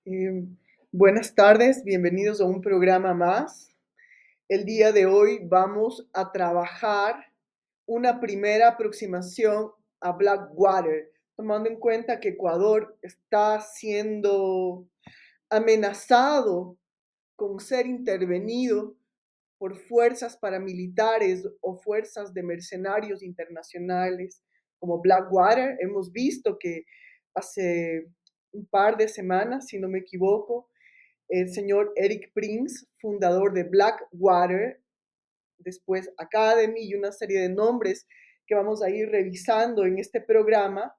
Eh, Buenas tardes, bienvenidos a un programa más. El día de hoy vamos a trabajar una primera aproximación a Blackwater, tomando en cuenta que Ecuador está siendo amenazado con ser intervenido por fuerzas paramilitares o fuerzas de mercenarios internacionales como Blackwater. Hemos visto que hace un par de semanas, si no me equivoco, el señor Eric Prince, fundador de Blackwater, después Academy y una serie de nombres que vamos a ir revisando en este programa,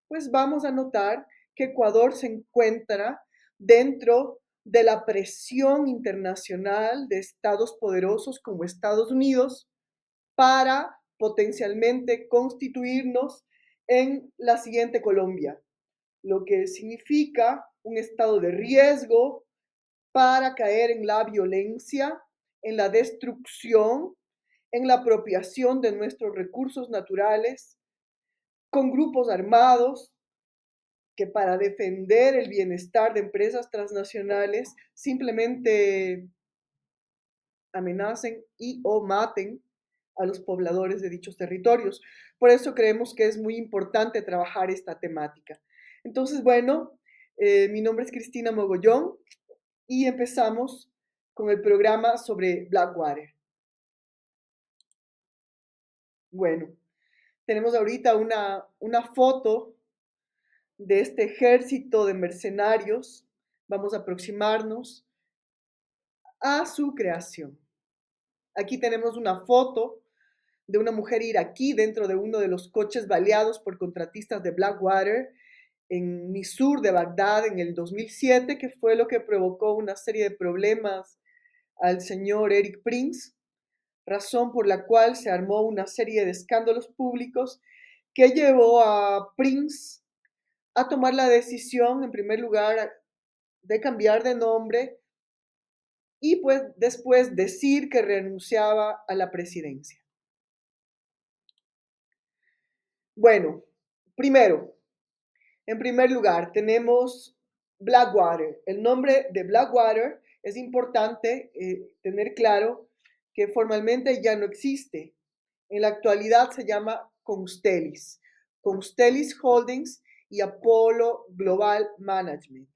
pues vamos a notar que Ecuador se encuentra dentro de la presión internacional de estados poderosos como Estados Unidos para potencialmente constituirnos en la siguiente Colombia, lo que significa un estado de riesgo para caer en la violencia, en la destrucción, en la apropiación de nuestros recursos naturales, con grupos armados que para defender el bienestar de empresas transnacionales simplemente amenacen y o maten a los pobladores de dichos territorios. Por eso creemos que es muy importante trabajar esta temática. Entonces, bueno, mi nombre es Cristina Mogollón y empezamos con el programa sobre Blackwater. Bueno, tenemos ahorita una foto de este ejército de mercenarios. Vamos a aproximarnos a su creación. Aquí tenemos una foto de una mujer iraquí dentro de uno de los coches baleados por contratistas de Blackwater en Nisur de Bagdad en el 2007, que fue lo que provocó una serie de problemas al señor Eric Prince, razón por la cual se armó una serie de escándalos públicos que llevó a Prince a tomar la decisión, en primer lugar, de cambiar de nombre y pues después decir que renunciaba a la presidencia. Bueno, primero, en primer lugar, tenemos Blackwater. El nombre de Blackwater es importante tener claro que formalmente ya no existe. En la actualidad se llama Constellis, Constellis Holdings y Apollo Global Management.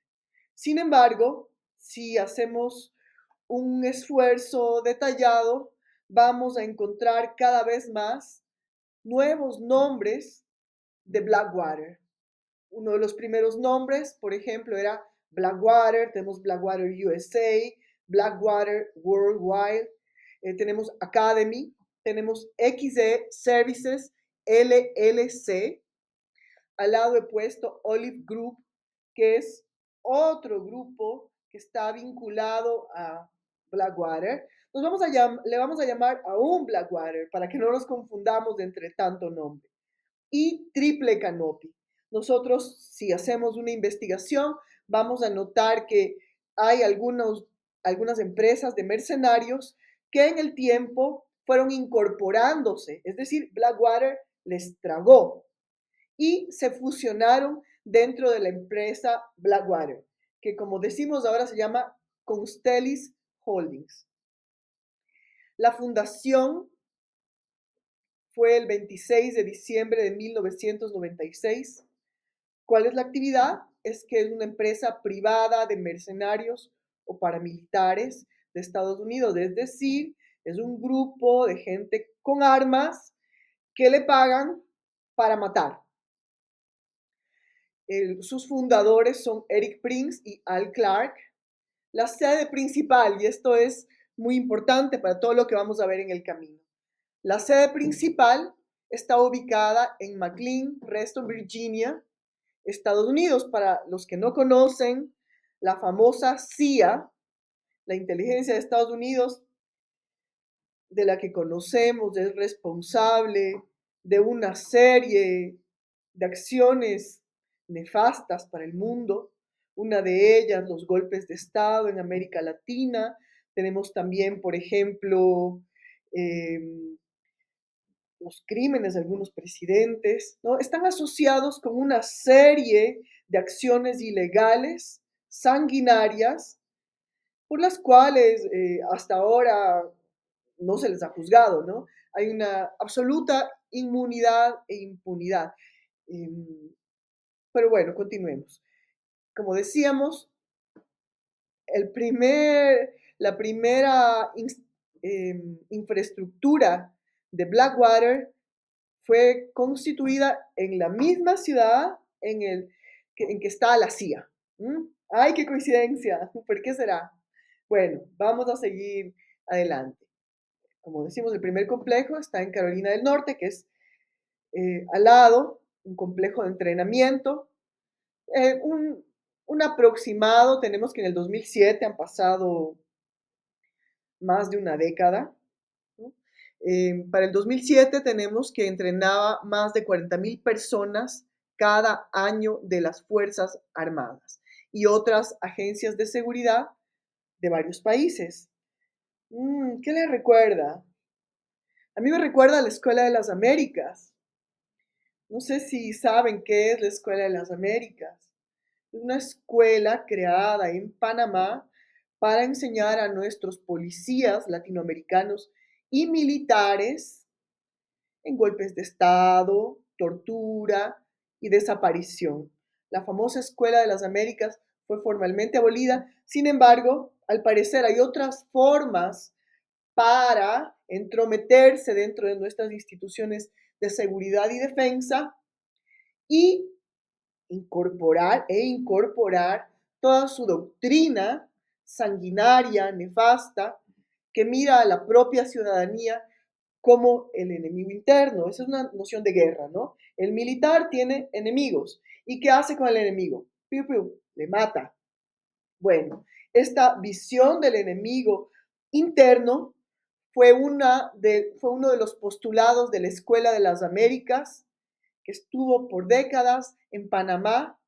Sin embargo, si hacemos un esfuerzo detallado, vamos a encontrar cada vez más nuevos nombres de Blackwater. Uno de los primeros nombres, por ejemplo, era Blackwater, tenemos Blackwater USA, Blackwater Worldwide, tenemos Academy, tenemos XE Services LLC, al lado he puesto Olive Group, que es otro grupo que está vinculado a Blackwater. Le vamos a llamar a un Blackwater para que no nos confundamos de entre tanto nombre. Y Triple Canopy. Nosotros, si hacemos una investigación, vamos a notar que hay algunas empresas de mercenarios que en el tiempo fueron incorporándose, es decir, Blackwater les tragó y se fusionaron dentro de la empresa Blackwater, que como decimos ahora se llama Constellis Holdings. La fundación fue el 26 de diciembre de 1996. ¿Cuál es la actividad? Es que es una empresa privada de mercenarios o paramilitares de Estados Unidos, es decir, es un grupo de gente con armas que le pagan para matar. Sus fundadores son Eric Prince y Al Clark. La sede principal, y esto es muy importante para todo lo que vamos a ver en el camino. La sede principal está ubicada en McLean, Reston, Virginia, Estados Unidos. Para los que no conocen, la famosa CIA, la inteligencia de Estados Unidos, de la que conocemos, es responsable de una serie de acciones nefastas para el mundo. Una de ellas, los golpes de Estado en América Latina. Tenemos también, por ejemplo, los crímenes de algunos presidentes, ¿no? Están asociados con una serie de acciones ilegales sanguinarias por las cuales hasta ahora no se les ha juzgado, ¿no? Hay una absoluta inmunidad e impunidad. Em, pero bueno, continuemos. Como decíamos, la primera infraestructura de Blackwater fue constituida en la misma ciudad en que está la CIA. ¿Mm? ¡Ay, qué coincidencia! ¿Por qué será? Bueno, vamos a seguir adelante. Como decimos, el primer complejo está en Carolina del Norte, que es al lado, un complejo de entrenamiento. Un aproximado, tenemos que en el 2007 han pasado más de una década, ¿no? Para el 2007 tenemos que entrenaba más de 40.000 personas cada año de las Fuerzas Armadas y otras agencias de seguridad de varios países. ¿Qué le recuerda? A mí me recuerda a la Escuela de las Américas. No sé si saben qué es la Escuela de las Américas. Es una escuela creada en Panamá para enseñar a nuestros policías latinoamericanos y militares en golpes de Estado, tortura y desaparición. La famosa Escuela de las Américas fue formalmente abolida. Sin embargo, al parecer hay otras formas para entrometerse dentro de nuestras instituciones de seguridad y defensa y incorporar toda su doctrina sanguinaria, nefasta, que mira a la propia ciudadanía como el enemigo interno. Esa es una noción de guerra, ¿no? El militar tiene enemigos. ¿Y qué hace con el enemigo? Piu, piu, le mata. Bueno, esta visión del enemigo interno fue uno de los postulados de la Escuela de las Américas, que estuvo por décadas en Panamá,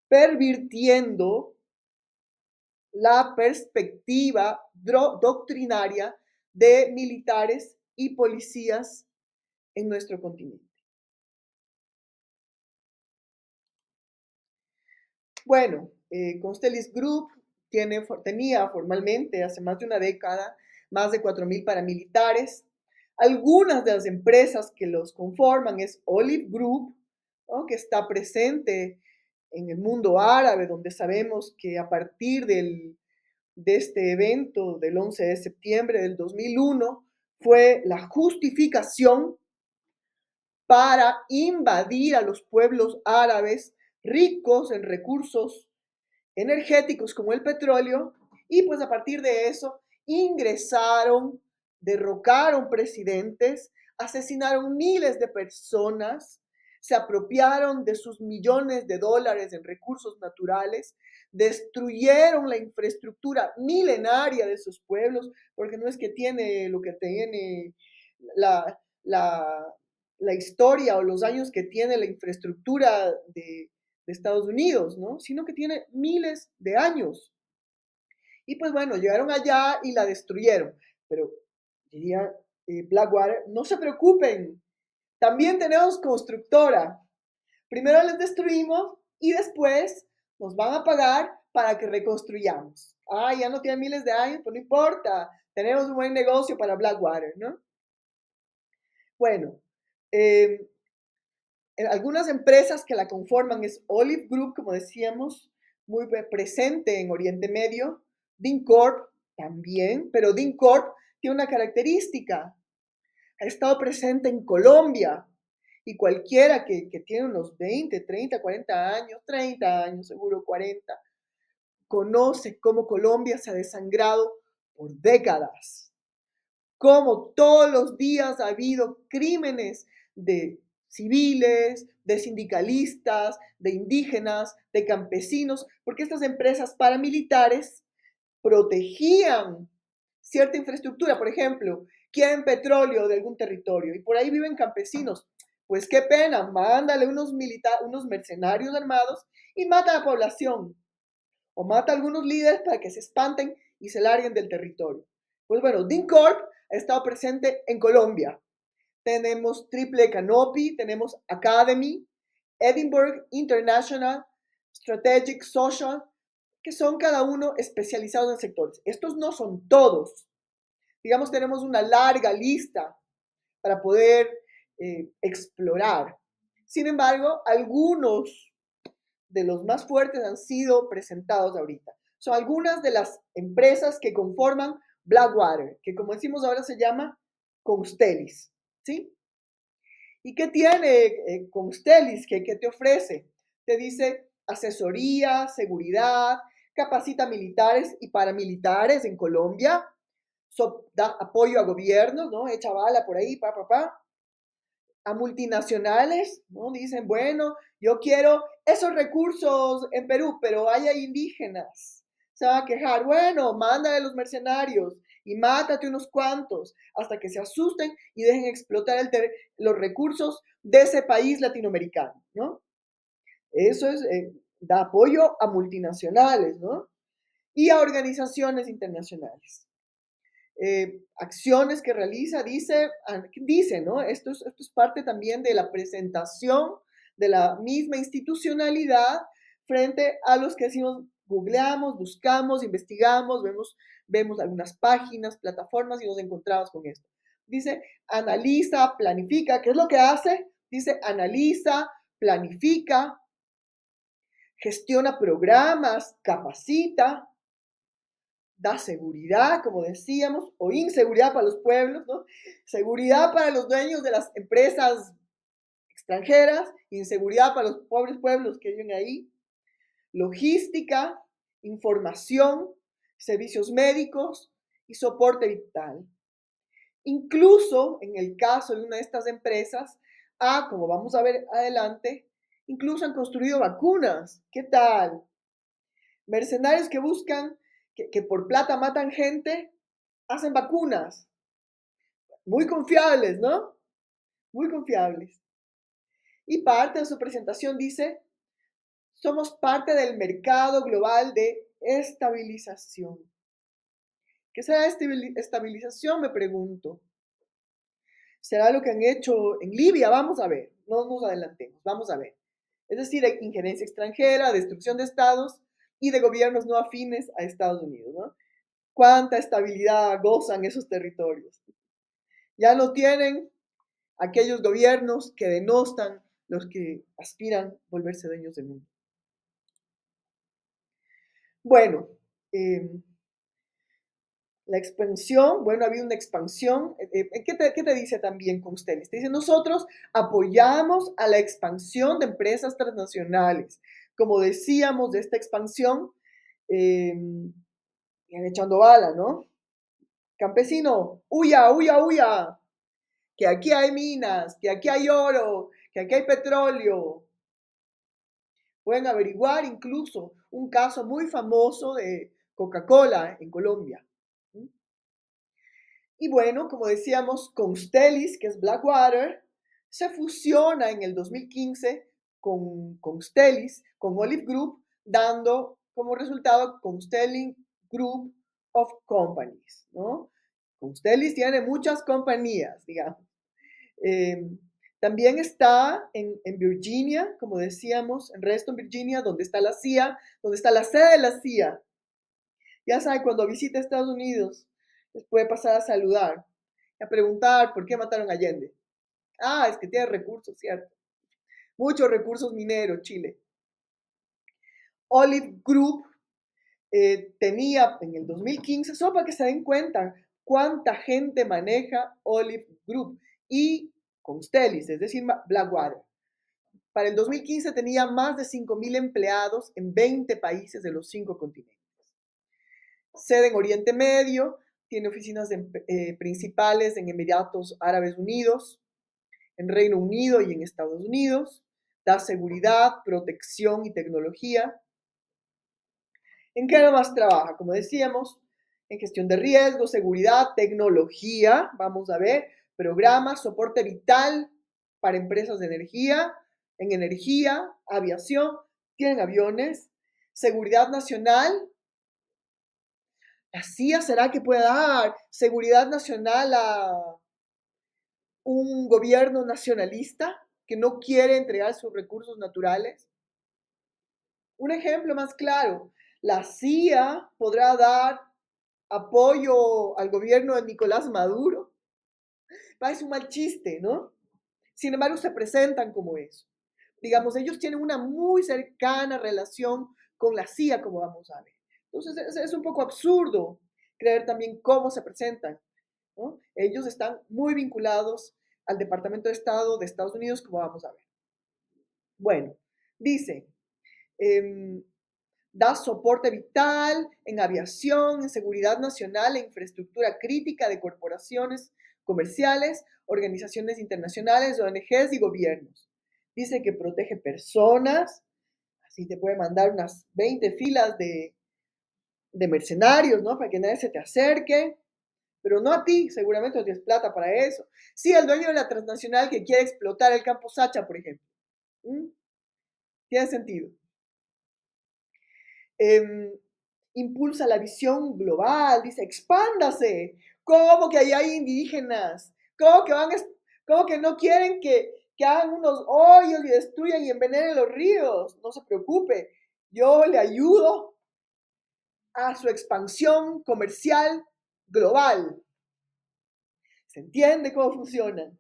pervirtiendo la perspectiva doctrinaria de militares y policías en nuestro continente. Bueno, Constellis Group tenía formalmente, hace más de una década, más de 4.000 paramilitares. Algunas de las empresas que los conforman es Olive Group, ¿no?, que está presente en el mundo árabe, donde sabemos que a partir de este evento del 11 de septiembre del 2001 fue la justificación para invadir a los pueblos árabes ricos en recursos energéticos como el petróleo, y pues a partir de eso ingresaron, derrocaron presidentes, asesinaron miles de personas, se apropiaron de sus millones de dólares en recursos naturales, destruyeron la infraestructura milenaria de sus pueblos, porque no es que tiene lo que tiene la, la, la historia o los años que tiene la infraestructura de Estados Unidos, ¿no? Sino que tiene miles de años. Y pues bueno, llegaron allá y la destruyeron. Pero diría Blackwater, no se preocupen, también tenemos constructora. Primero les destruimos y después nos van a pagar para que reconstruyamos. Ah, ya no tiene miles de años, pues no importa, tenemos un buen negocio para Blackwater, ¿no? Bueno, eh, algunas empresas que la conforman es Olive Group, como decíamos, muy presente en Oriente Medio, DynCorp también, pero DynCorp tiene una característica, ha estado presente en Colombia, y cualquiera que tiene unos 20, 30, 40 años, 30 años, seguro 40, conoce cómo Colombia se ha desangrado por décadas, como todos los días ha habido crímenes de civiles, de sindicalistas, de indígenas, de campesinos, porque estas empresas paramilitares protegían cierta infraestructura. Por ejemplo, quieren petróleo de algún territorio y por ahí viven campesinos. Pues qué pena, mándale unos mercenarios armados y mata a la población, o mata a algunos líderes para que se espanten y se larguen del territorio. Pues bueno, DynCorp ha estado presente en Colombia. Tenemos Triple Canopy, tenemos Academy, Edinburgh International, Strategic Social, que son cada uno especializados en sectores. Estos no son todos. Digamos, tenemos una larga lista para poder explorar. Sin embargo, algunos de los más fuertes han sido presentados ahorita. Son algunas de las empresas que conforman Blackwater, que como decimos ahora se llama Constellis, ¿sí? ¿Y qué tiene Constellis? ¿Qué te ofrece? Te dice asesoría, seguridad, capacita militares y paramilitares en Colombia, da apoyo a gobiernos, ¿no? Echa bala por ahí, a multinacionales, ¿no? Dicen, bueno, yo quiero esos recursos en Perú, pero hay indígenas. Se va a quejar, bueno, mándale a los mercenarios y mátate unos cuantos hasta que se asusten y dejen explotar los recursos de ese país latinoamericano, ¿no? Eso es, da apoyo a multinacionales, ¿no? Y a organizaciones internacionales. Acciones que realiza, dice, ¿no? Esto es parte también de la presentación de la misma institucionalidad frente a los que decimos, googleamos, buscamos, investigamos, vemos algunas páginas, plataformas y nos encontramos con esto. Dice, analiza, planifica. ¿Qué es lo que hace? Dice, analiza, planifica, gestiona programas, capacita, da seguridad, como decíamos, o inseguridad para los pueblos, ¿no? Seguridad para los dueños de las empresas extranjeras, inseguridad para los pobres pueblos que viven ahí, logística, información, servicios médicos y soporte vital. Incluso en el caso de una de estas empresas, como vamos a ver adelante, incluso han construido vacunas. ¿Qué tal? Mercenarios que buscan, que por plata matan gente, hacen vacunas. Muy confiables, ¿no? Muy confiables. Y parte de su presentación dice, somos parte del mercado global de estabilización. ¿Qué será estabilización? Me pregunto. ¿Será lo que han hecho en Libia? Vamos a ver, no nos adelantemos, vamos a ver. Es decir, hay injerencia extranjera, destrucción de estados y de gobiernos no afines a Estados Unidos, ¿no? ¿Cuánta estabilidad gozan esos territorios? Ya no tienen aquellos gobiernos que denostan los que aspiran a volverse dueños del mundo. Bueno, la expansión, bueno, ha habido una expansión. ¿Qué te dice también Constellis? Te dice, nosotros apoyamos a la expansión de empresas transnacionales. Como decíamos de esta expansión, echando bala, ¿no? Campesino, huya, huya, huya, que aquí hay minas, que aquí hay oro, que aquí hay petróleo. Pueden averiguar incluso un caso muy famoso de Coca-Cola en Colombia. Y bueno, como decíamos, Constellis, que es Blackwater, se fusiona en el 2015 con Constellis, con Olive Group, dando como resultado Constellis Group of Companies, ¿no? Constellis tiene muchas compañías, digamos. También está en Virginia, como decíamos, en Reston, Virginia, donde está la CIA, donde está la sede de la CIA. Ya sabe, cuando visita Estados Unidos, les puede pasar a saludar, a preguntar por qué mataron a Allende. Es que tiene recursos, ¿cierto? Muchos recursos mineros, Chile. Olive Group tenía en el 2015, solo para que se den cuenta cuánta gente maneja Olive Group y Constellis, es decir, Blackwater. Para el 2015 tenía más de 5,000 empleados en 20 países de los 5 continentes. Sede en Oriente Medio, tiene oficinas principales en Emiratos Árabes Unidos, en Reino Unido y en Estados Unidos. Da seguridad, protección y tecnología. ¿En qué más trabaja? Como decíamos, en gestión de riesgos, seguridad, tecnología, vamos a ver, programas, soporte vital para empresas de energía, en energía, aviación, tienen aviones, seguridad nacional. ¿La CIA será que puede dar seguridad nacional a un gobierno nacionalista que no quiere entregar sus recursos naturales? Un ejemplo más claro, La CIA podrá dar apoyo al gobierno de Nicolás Maduro. Parece un mal chiste, ¿no? Sin embargo, se presentan como eso. Digamos, ellos tienen una muy cercana relación con la CIA, como vamos a ver. Entonces, es un poco absurdo creer también cómo se presentan, ¿no? Ellos están muy vinculados al Departamento de Estado de Estados Unidos, como vamos a ver. Bueno, dice, eh, da soporte vital en aviación, en seguridad nacional, en infraestructura crítica de corporaciones comerciales, organizaciones internacionales, ONGs y gobiernos. Dice que protege personas, así te puede mandar unas 20 filas de mercenarios, ¿no? Para que nadie se te acerque, pero no a ti, seguramente no tienes plata para eso. Sí, el dueño de la transnacional que quiere explotar el campo Sacha, por ejemplo. ¿Mm? Tiene sentido. Eh, impulsa la visión global, dice, expándase. ¿Cómo que ahí hay indígenas? ¿Cómo que no quieren que hagan unos hoyos y destruyan y envenenen los ríos? No se preocupe, yo le ayudo a su expansión comercial global. ¿Se entiende cómo funciona?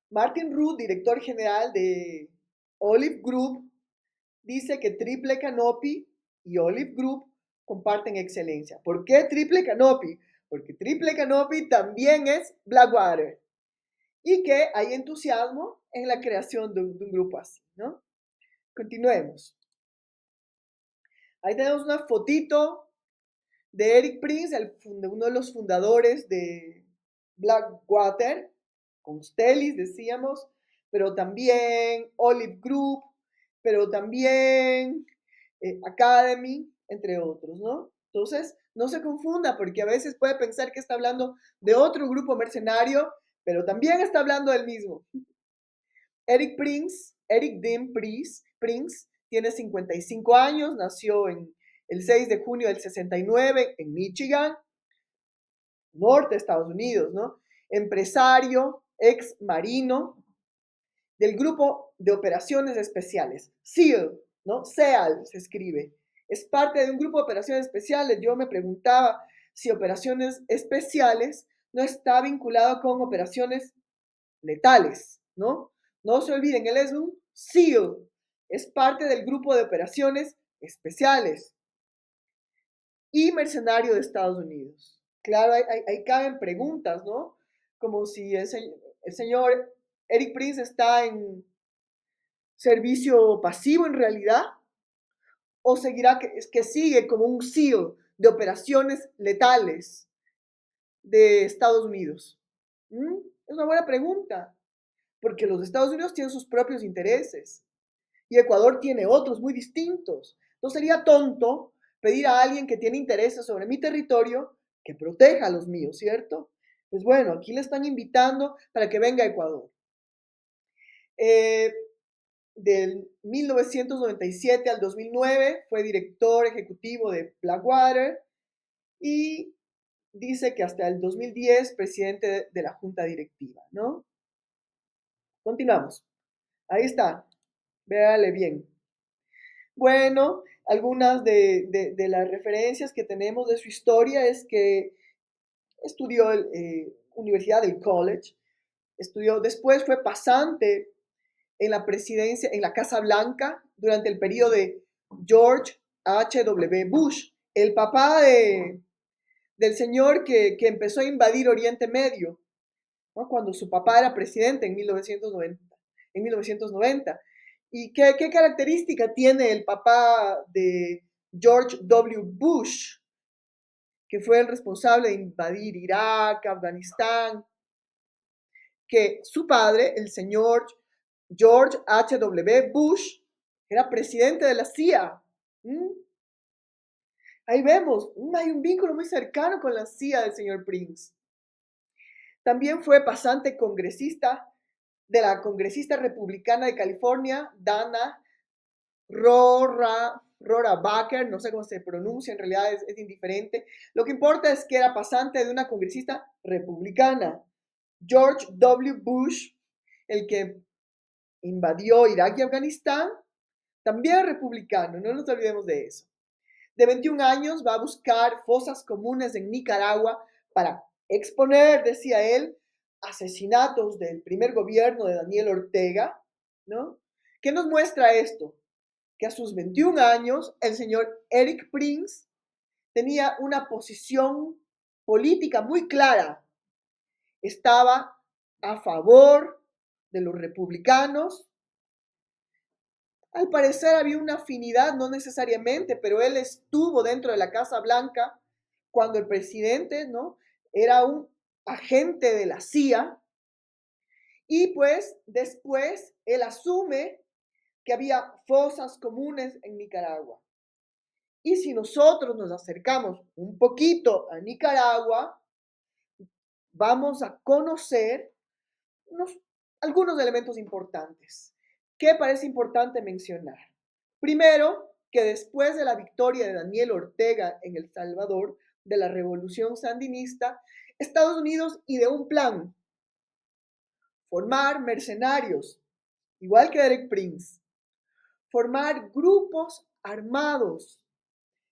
Martin Ruth, director general de Olive Group, dice que Triple Canopy y Olive Group comparten excelencia. ¿Por qué Triple Canopy? Porque Triple Canopy también es Blackwater y que hay entusiasmo en la creación de un grupo así, ¿no? Continuemos. Ahí tenemos una fotito de Eric Prince, uno de los fundadores de Blackwater, con Stellis, decíamos, pero también Olive Group, pero también Academy, entre otros, ¿no? Entonces, no se confunda, porque a veces puede pensar que está hablando de otro grupo mercenario, pero también está hablando del mismo. Eric Dean Prince, tiene 55 años, nació en el 6 de junio del 69 en Michigan, norte de Estados Unidos, ¿no? Empresario, ex marino del Grupo de Operaciones Especiales, SEAL, ¿no? SEAL se escribe. Es parte de un grupo de operaciones especiales. Yo me preguntaba si operaciones especiales no está vinculado con operaciones letales, ¿no? No se olviden, él es un SEAL, es parte del grupo de operaciones especiales y mercenario de Estados Unidos. Claro, ahí caben preguntas, ¿no? Como si el señor Eric Prince está en servicio pasivo en realidad o seguirá que sigue como un SEAL de operaciones letales de Estados Unidos. ¿Mm? Es una buena pregunta, porque los Estados Unidos tienen sus propios intereses y Ecuador tiene otros muy distintos. No sería tonto pedir a alguien que tiene intereses sobre mi territorio que proteja a los míos, ¿cierto? Pues bueno, aquí le están invitando para que venga a Ecuador. Del 1997 al 2009 fue director ejecutivo de Blackwater y dice que hasta el 2010 presidente de la junta directiva, ¿no? Continuamos. Ahí está. Véale bien. Bueno, algunas de las referencias que tenemos de su historia es que estudió en Universidad del College, estudió, después fue pasante en la presidencia, en la Casa Blanca, durante el periodo de George H.W. Bush, el papá del señor que empezó a invadir Oriente Medio, ¿no? Cuando su papá era presidente en 1990. En 1990. ¿Y qué característica tiene el papá de George W. Bush, que fue el responsable de invadir Irak, Afganistán? Que su padre, el señor George H.W. Bush, era presidente de la CIA. ¿Mm? Ahí vemos, hay un vínculo muy cercano con la CIA del señor Prince. También fue pasante congresista de la congresista republicana de California, Dana Rohrabacher, no sé cómo se pronuncia, en realidad es indiferente. Lo que importa es que era pasante de una congresista republicana, George W. Bush, el que invadió Irak y Afganistán, también republicano, no nos olvidemos de eso. De 21 años va a buscar fosas comunes en Nicaragua para exponer, decía él, asesinatos del primer gobierno de Daniel Ortega, ¿no? ¿Qué nos muestra esto? Que a sus 21 años el señor Eric Prince tenía una posición política muy clara. Estaba a favor de los republicanos. Al parecer había una afinidad, no necesariamente, pero él estuvo dentro de la Casa Blanca cuando el presidente, ¿no? Era un agente de la CIA y pues después él asume que había fosas comunes en Nicaragua. Y si nosotros nos acercamos un poquito a Nicaragua, vamos a conocer unos, algunos elementos importantes. ¿Qué parece importante mencionar? Primero, que después de la victoria de Daniel Ortega en El Salvador, de la revolución sandinista, Estados Unidos ideó un plan: formar mercenarios, igual que Derek Prince, formar grupos armados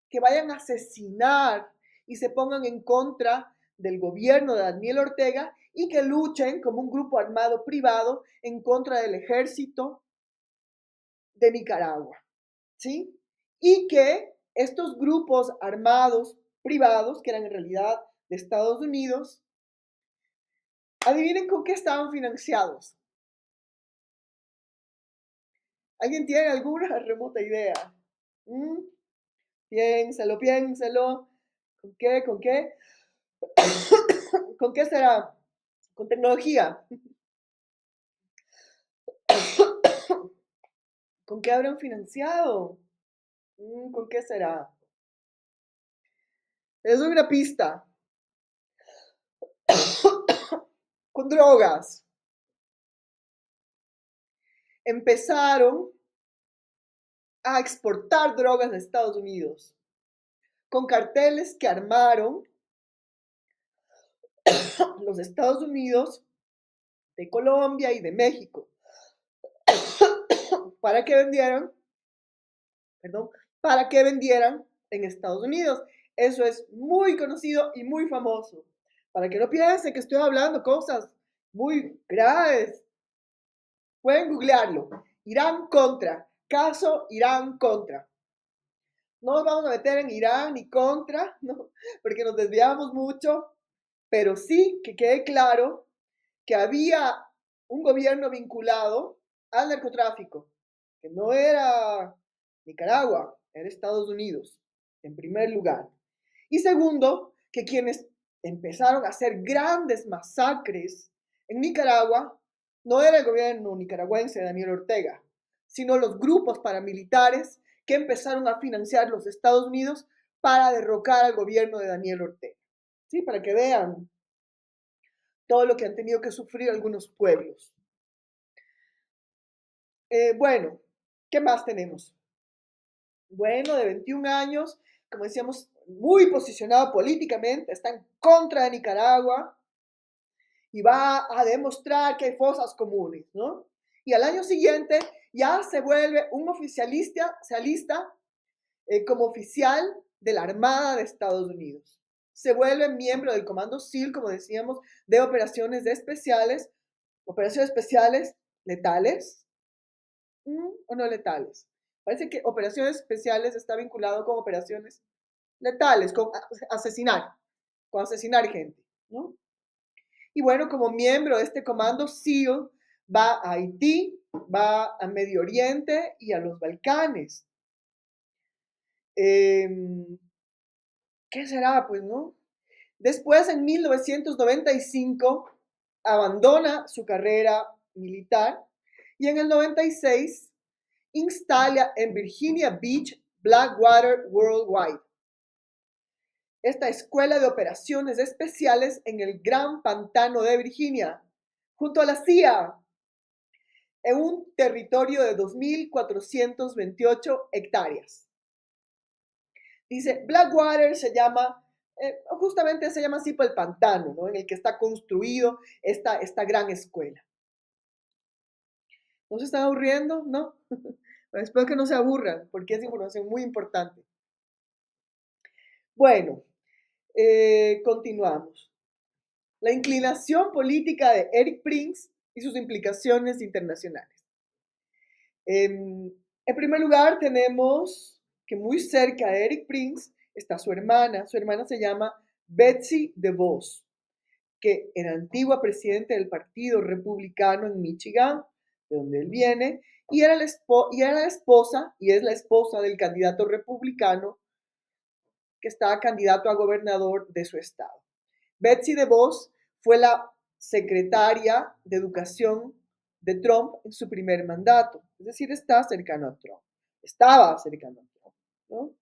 que vayan a asesinar y se pongan en contra del gobierno de Daniel Ortega y que luchen como un grupo armado privado en contra del ejército de Nicaragua, ¿sí? Y que estos grupos armados privados, que eran en realidad de Estados Unidos, adivinen con qué estaban financiados. ¿Alguien tiene alguna remota idea? ¿Mm? Piénselo, piénselo. ¿Con qué? ¿Con qué? ¿Con qué será? Con tecnología. ¿Con qué habrán financiado? ¿Con qué será? Les doy una pista. Con drogas. Empezaron a exportar drogas a Estados Unidos con carteles que armaron los Estados Unidos de Colombia y de México para que vendieran, perdón, para que vendieran en Estados Unidos. Eso es muy conocido y muy famoso. Para que no piensen que estoy hablando cosas muy graves. Pueden googlearlo. Irán contra. Caso Irán contra. No nos vamos a meter en Irán ni contra, ¿no? Porque nos desviamos mucho, pero sí que quede claro que había un gobierno vinculado al narcotráfico, que no era Nicaragua, era Estados Unidos, en primer lugar. Y segundo, que quienes empezaron a hacer grandes masacres en Nicaragua no era el gobierno nicaragüense de Daniel Ortega, sino los grupos paramilitares que empezaron a financiar los Estados Unidos para derrocar al gobierno de Daniel Ortega. ¿Sí? Para que vean todo lo que han tenido que sufrir algunos pueblos. Bueno, ¿qué más tenemos? Bueno, de 21 años, como decíamos, muy posicionado políticamente, está en contra de Nicaragua y va a demostrar que hay fosas comunes, ¿no? Y al año siguiente ya se vuelve un oficialista, se alista como oficial de la Armada de Estados Unidos. Se vuelve miembro del Comando SEAL, como decíamos, de operaciones especiales letales, o no letales. Parece que operaciones especiales está vinculado con operaciones letales, con asesinar gente, ¿no? Y bueno, como miembro de este comando SEAL, va a Haití, va a Medio Oriente y a los Balcanes. ¿Qué será? Pues, ¿no? Después, en 1995, abandona su carrera militar y en el 96 instala en Virginia Beach Blackwater Worldwide, esta escuela de operaciones especiales en el Gran Pantano de Virginia, junto a la CIA, en un territorio de 2.428 hectáreas. Dice, Blackwater justamente se llama así por el pantano, ¿no? En el que está construido esta gran escuela. ¿No se están aburriendo? ¿No? Espero que no se aburran, porque es información muy importante. Bueno, continuamos. La inclinación política de Eric Prince y sus implicaciones internacionales. En primer lugar, tenemos que muy cerca de Eric Prince está su hermana. Su hermana se llama Betsy DeVos, que era antigua presidenta del Partido Republicano en Michigan, de donde él viene, y era la esposa, y es la esposa del candidato republicano que estaba candidato a gobernador de su estado. Betsy DeVos fue la secretaria de Educación de Trump en su primer mandato, es decir, está cercano a Trump, estaba cercano a Trump, ¿no?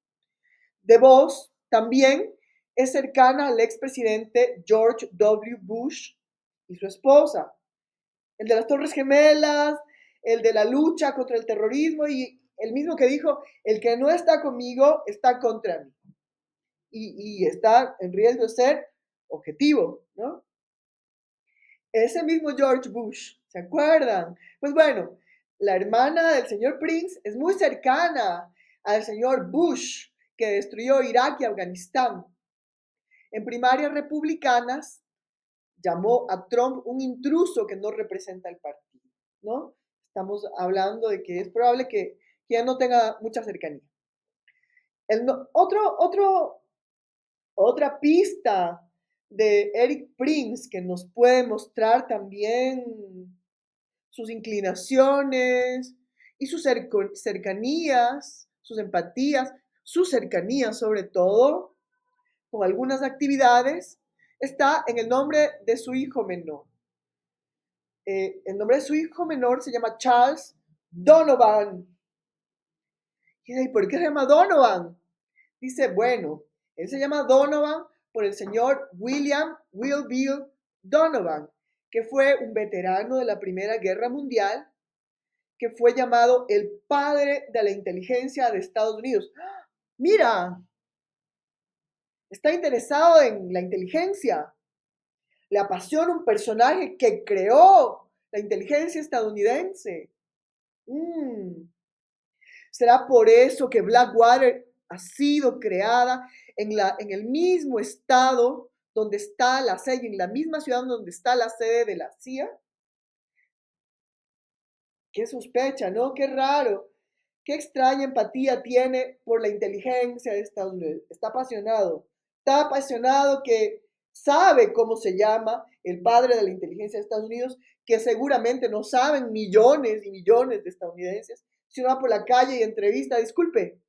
DeVos también es cercana al expresidente George W. Bush y su esposa, el de las Torres Gemelas, el de la lucha contra el terrorismo y el mismo que dijo, el que no está conmigo está contra mí. Y está en riesgo de ser objetivo, ¿no? Ese mismo George Bush, ¿se acuerdan? Pues bueno, la hermana del señor Prince es muy cercana al señor Bush, que destruyó Irak y Afganistán. En primarias republicanas llamó a Trump un intruso que no representa el partido, ¿no? Estamos hablando de que es probable que ya no tenga mucha cercanía. Otra pista de Eric Prince que nos puede mostrar también sus inclinaciones y sus cercanías, sus empatías, sus cercanías sobre todo, con algunas actividades, está en el nombre de su hijo menor. El nombre de su hijo menor se llama Charles Donovan. ¿Y por qué se llama Donovan? Dice, bueno, él se llama Donovan por el señor William Will Bill Donovan, que fue un veterano de la Primera Guerra Mundial, que fue llamado el padre de la inteligencia de Estados Unidos. Mira, está interesado en la inteligencia. Le apasiona un personaje que creó la inteligencia estadounidense. ¿Será por eso que Blackwater ha sido creada en el mismo estado donde está la sede, en la misma ciudad donde está la sede de la CIA? Qué sospecha, ¿no? Qué raro. Qué extraña empatía tiene por la inteligencia de Estados Unidos. Está apasionado que sabe cómo se llama el padre de la inteligencia de Estados Unidos, que seguramente no saben millones y millones de estadounidenses. Si uno va por la calle y entrevista, disculpe,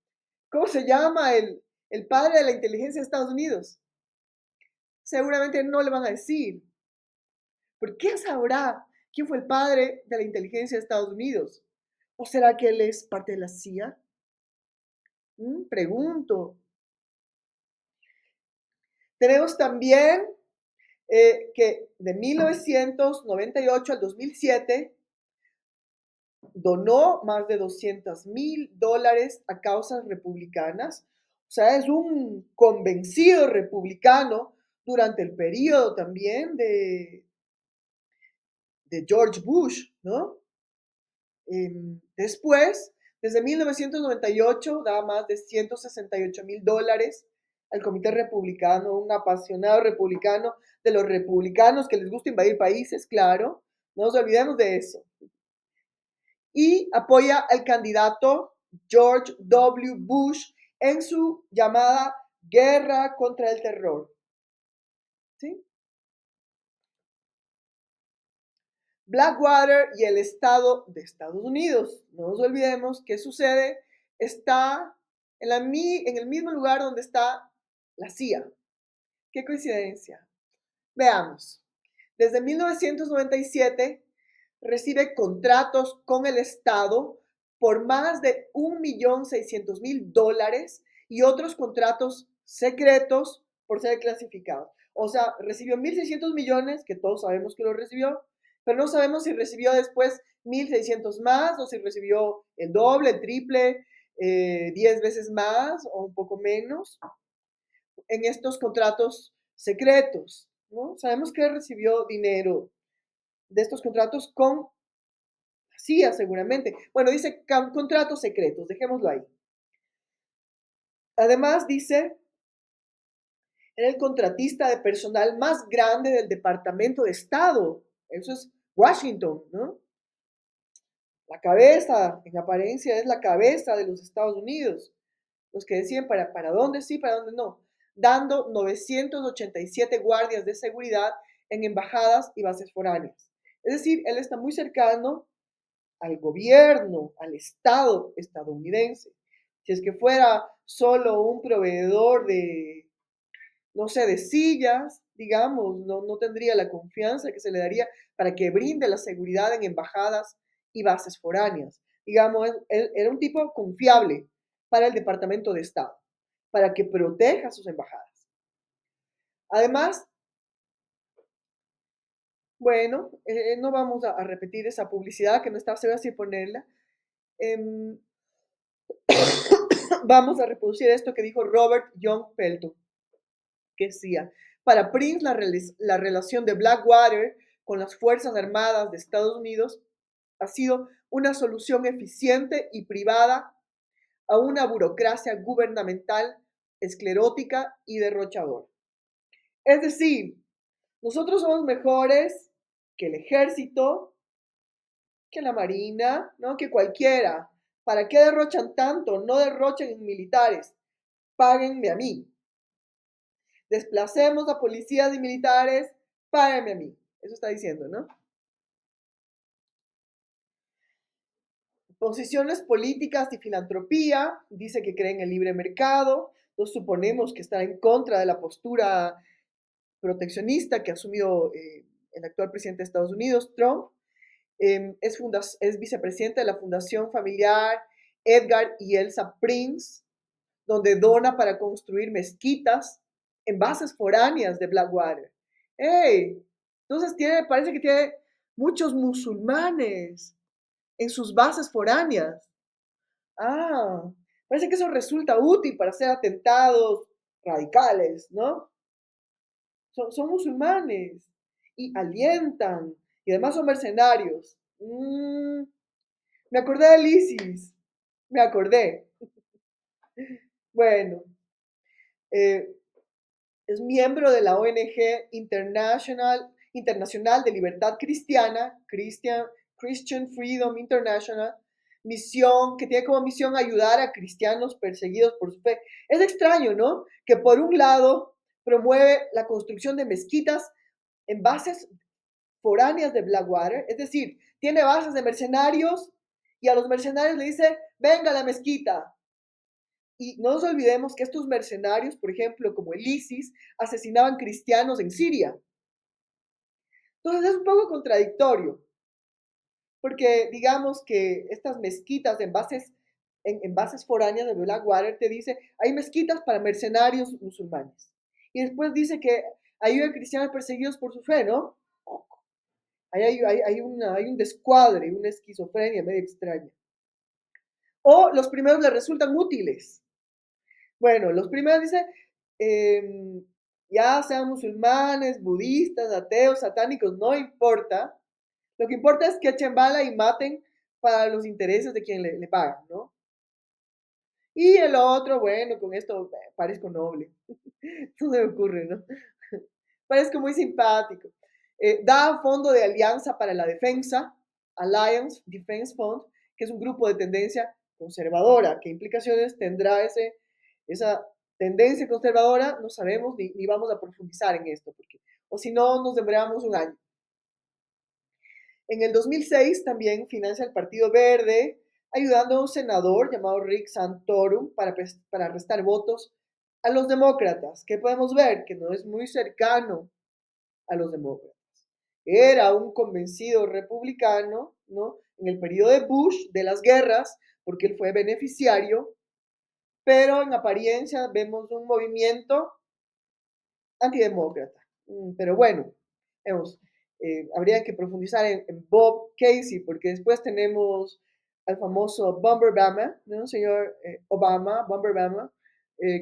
¿cómo se llama el padre de la inteligencia de Estados Unidos? Seguramente no le van a decir. ¿Por qué sabrá quién fue el padre de la inteligencia de Estados Unidos? ¿O será que él es parte de la CIA? Pregunto. Tenemos también que de 1998 al 2007 donó más de $200,000 a causas republicanas. O sea, es un convencido republicano durante el periodo también de George Bush, ¿no? Después, desde 1998, da más de $168,000 al Comité Republicano, un apasionado republicano, de los republicanos que les gusta invadir países, claro, no nos olvidemos de eso. Y apoya al candidato George W. Bush en su llamada guerra contra el terror. ¿Sí? Blackwater y el estado de Estados Unidos. No nos olvidemos que su sede está en el mismo lugar donde está la CIA. Qué coincidencia. Veamos. Desde 1997 recibe contratos con el Estado por más de $1,600,000 y otros contratos secretos por ser clasificados. O sea, recibió 1,600 millones, que todos sabemos que lo recibió, pero no sabemos si recibió después 1,600 más o si recibió el doble, el triple, 10 veces más o un poco menos en estos contratos secretos, ¿no? Sabemos que recibió dinero de estos contratos con la Sí, seguramente. Bueno, dice contratos secretos, dejémoslo ahí. Además, dice, era el contratista de personal más grande del Departamento de Estado. Eso es Washington, ¿no? La cabeza, en apariencia, es la cabeza de los Estados Unidos. Los que deciden para dónde sí, para dónde no. Dando 987 guardias de seguridad en embajadas y bases foráneas. Es decir, él está muy cercano al gobierno, al Estado estadounidense. Si es que fuera solo un proveedor de, no sé, de sillas, digamos, no tendría la confianza que se le daría para que brinde la seguridad en embajadas y bases foráneas. Digamos, él era un tipo confiable para el Departamento de Estado, para que proteja sus embajadas. Además, bueno, no vamos a repetir esa publicidad que no estaba segura si ponerla. Eh, Vamos a reproducir esto que dijo Robert Young Pelton, que decía, para Prince la relación de Blackwater con las Fuerzas Armadas de Estados Unidos ha sido una solución eficiente y privada a una burocracia gubernamental esclerótica y derrochadora. Es decir, nosotros somos mejores que el ejército, que la marina, ¿no? Que cualquiera. ¿Para qué derrochan tanto? No derrochen en militares. Páguenme a mí. Desplacemos a policías y militares, páguenme a mí. Eso está diciendo, ¿no? Posiciones políticas y filantropía, dice que cree en el libre mercado, nos suponemos que está en contra de la postura proteccionista que ha asumido el actual presidente de Estados Unidos, Trump. Es vicepresidente de la Fundación Familiar Edgar y Elsa Prince, donde dona para construir mezquitas en bases foráneas de Blackwater. ¡Hey! Entonces parece que tiene muchos musulmanes en sus bases foráneas. Ah, parece que eso resulta útil para hacer atentados radicales, ¿no? Son musulmanes y alientan y además son mercenarios. Me acordé del ISIS, me acordé. Bueno, eh, es miembro de la ONG Internacional de Libertad Cristiana, Christian Freedom International, misión que tiene como misión ayudar a cristianos perseguidos por su fe. Es extraño, ¿no? Que por un lado promueve la construcción de mezquitas en bases foráneas de Blackwater, es decir, tiene bases de mercenarios y a los mercenarios le dice, venga a la mezquita, y no nos olvidemos que estos mercenarios, por ejemplo, como el ISIS, asesinaban cristianos en Siria. Entonces es un poco contradictorio, porque digamos que estas mezquitas en bases foráneas de Blackwater te dice, hay mezquitas para mercenarios musulmanes. Y después dice que ayuda a cristianos perseguidos por su fe, ¿no? Hay un descuadre, una esquizofrenia medio extraña. O los primeros le resultan útiles. Bueno, los primeros dice, ya sean musulmanes, budistas, ateos, satánicos, no importa. Lo que importa es que echen bala y maten para los intereses de quien le pagan, ¿no? Y el otro, bueno, con esto parezco noble. No se me ocurre, ¿no? Parezco muy simpático. Da fondo de Alianza para la Defensa, Alliance Defense Fund, que es un grupo de tendencia conservadora. ¿Qué implicaciones tendrá esa tendencia conservadora? No sabemos ni vamos a profundizar en esto, porque, o si no, nos demoramos un año. En el 2006 también financia el Partido Verde, ayudando a un senador llamado Rick Santorum para restar votos a los demócratas, que podemos ver que no es muy cercano a los demócratas. Era un convencido republicano, ¿no? En el periodo de Bush, de las guerras, porque él fue beneficiario, pero en apariencia vemos un movimiento antidemócrata. Pero bueno, vemos, habría que profundizar en Bob Casey, porque después tenemos al famoso Bomber Bama, ¿no? Señor Obama, Bomber Bama,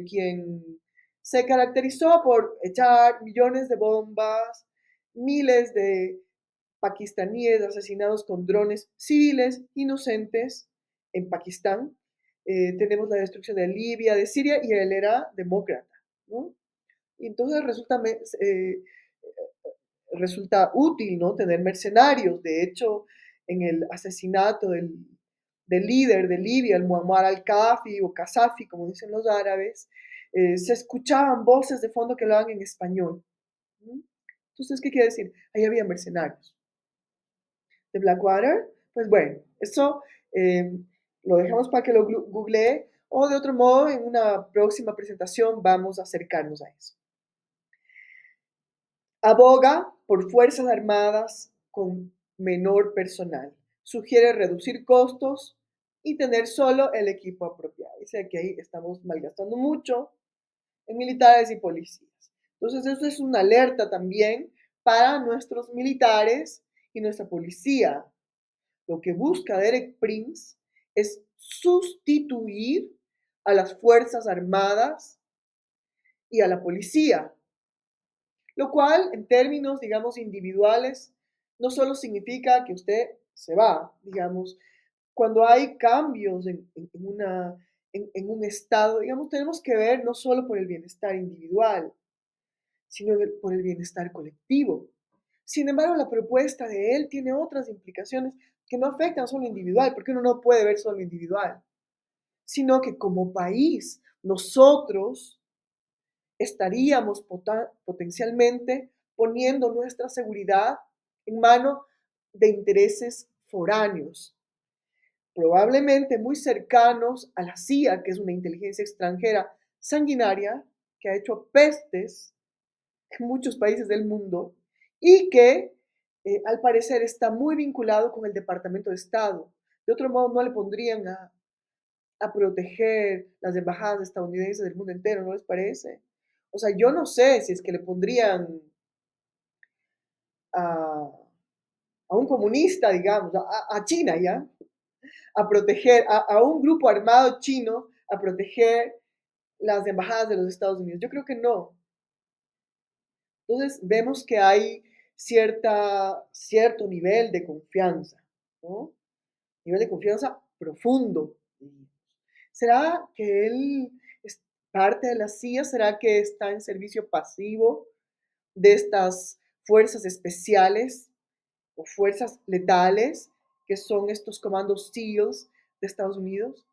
quien se caracterizó por echar millones de bombas, miles de pakistaníes asesinados con drones civiles inocentes en Pakistán. Tenemos la destrucción de Libia, de Siria, y él era demócrata, ¿no? Y entonces resulta útil, ¿no? Tener mercenarios. De hecho, en el asesinato del líder de Libia, el Muammar al-Gaddafi o Qaddafi, como dicen los árabes, se escuchaban voces de fondo que hablaban en español. ¿No? Entonces, ¿qué quiere decir? Ahí había mercenarios. De Blackwater, pues bueno, eso eh, lo dejamos para que lo googlee o de otro modo en una próxima presentación vamos a acercarnos a eso. Aboga por fuerzas armadas con menor personal. Sugiere reducir costos y tener solo el equipo apropiado. Dice que ahí estamos malgastando mucho en militares y policías. Entonces, eso es una alerta también para nuestros militares y nuestra policía. Lo que busca Derek Prince es sustituir a las Fuerzas Armadas y a la policía, lo cual en términos, digamos, individuales, no solo significa que usted se va, digamos, cuando hay cambios en un estado, digamos, tenemos que ver no solo por el bienestar individual, sino por el bienestar colectivo. Sin embargo, la propuesta de él tiene otras implicaciones que no afectan solo individual, porque uno no puede ver solo individual, sino que como país nosotros estaríamos potencialmente poniendo nuestra seguridad en manos de intereses foráneos, probablemente muy cercanos a la CIA, que es una inteligencia extranjera sanguinaria que ha hecho pestes en muchos países del mundo y que al parecer está muy vinculado con el Departamento de Estado. De otro modo, no le pondrían a proteger las embajadas estadounidenses del mundo entero, ¿no les parece? O sea, yo no sé si es que le pondrían a, a un comunista, digamos, a China, ¿ya? A proteger, a un grupo armado chino a proteger las embajadas de los Estados Unidos. Yo creo que no. Entonces vemos que hay cierto nivel de confianza, ¿no? Nivel de confianza profundo. ¿Será que él es parte de la CIA? ¿Será que está en servicio pasivo de estas fuerzas especiales o fuerzas letales que son estos comandos SEALs de Estados Unidos?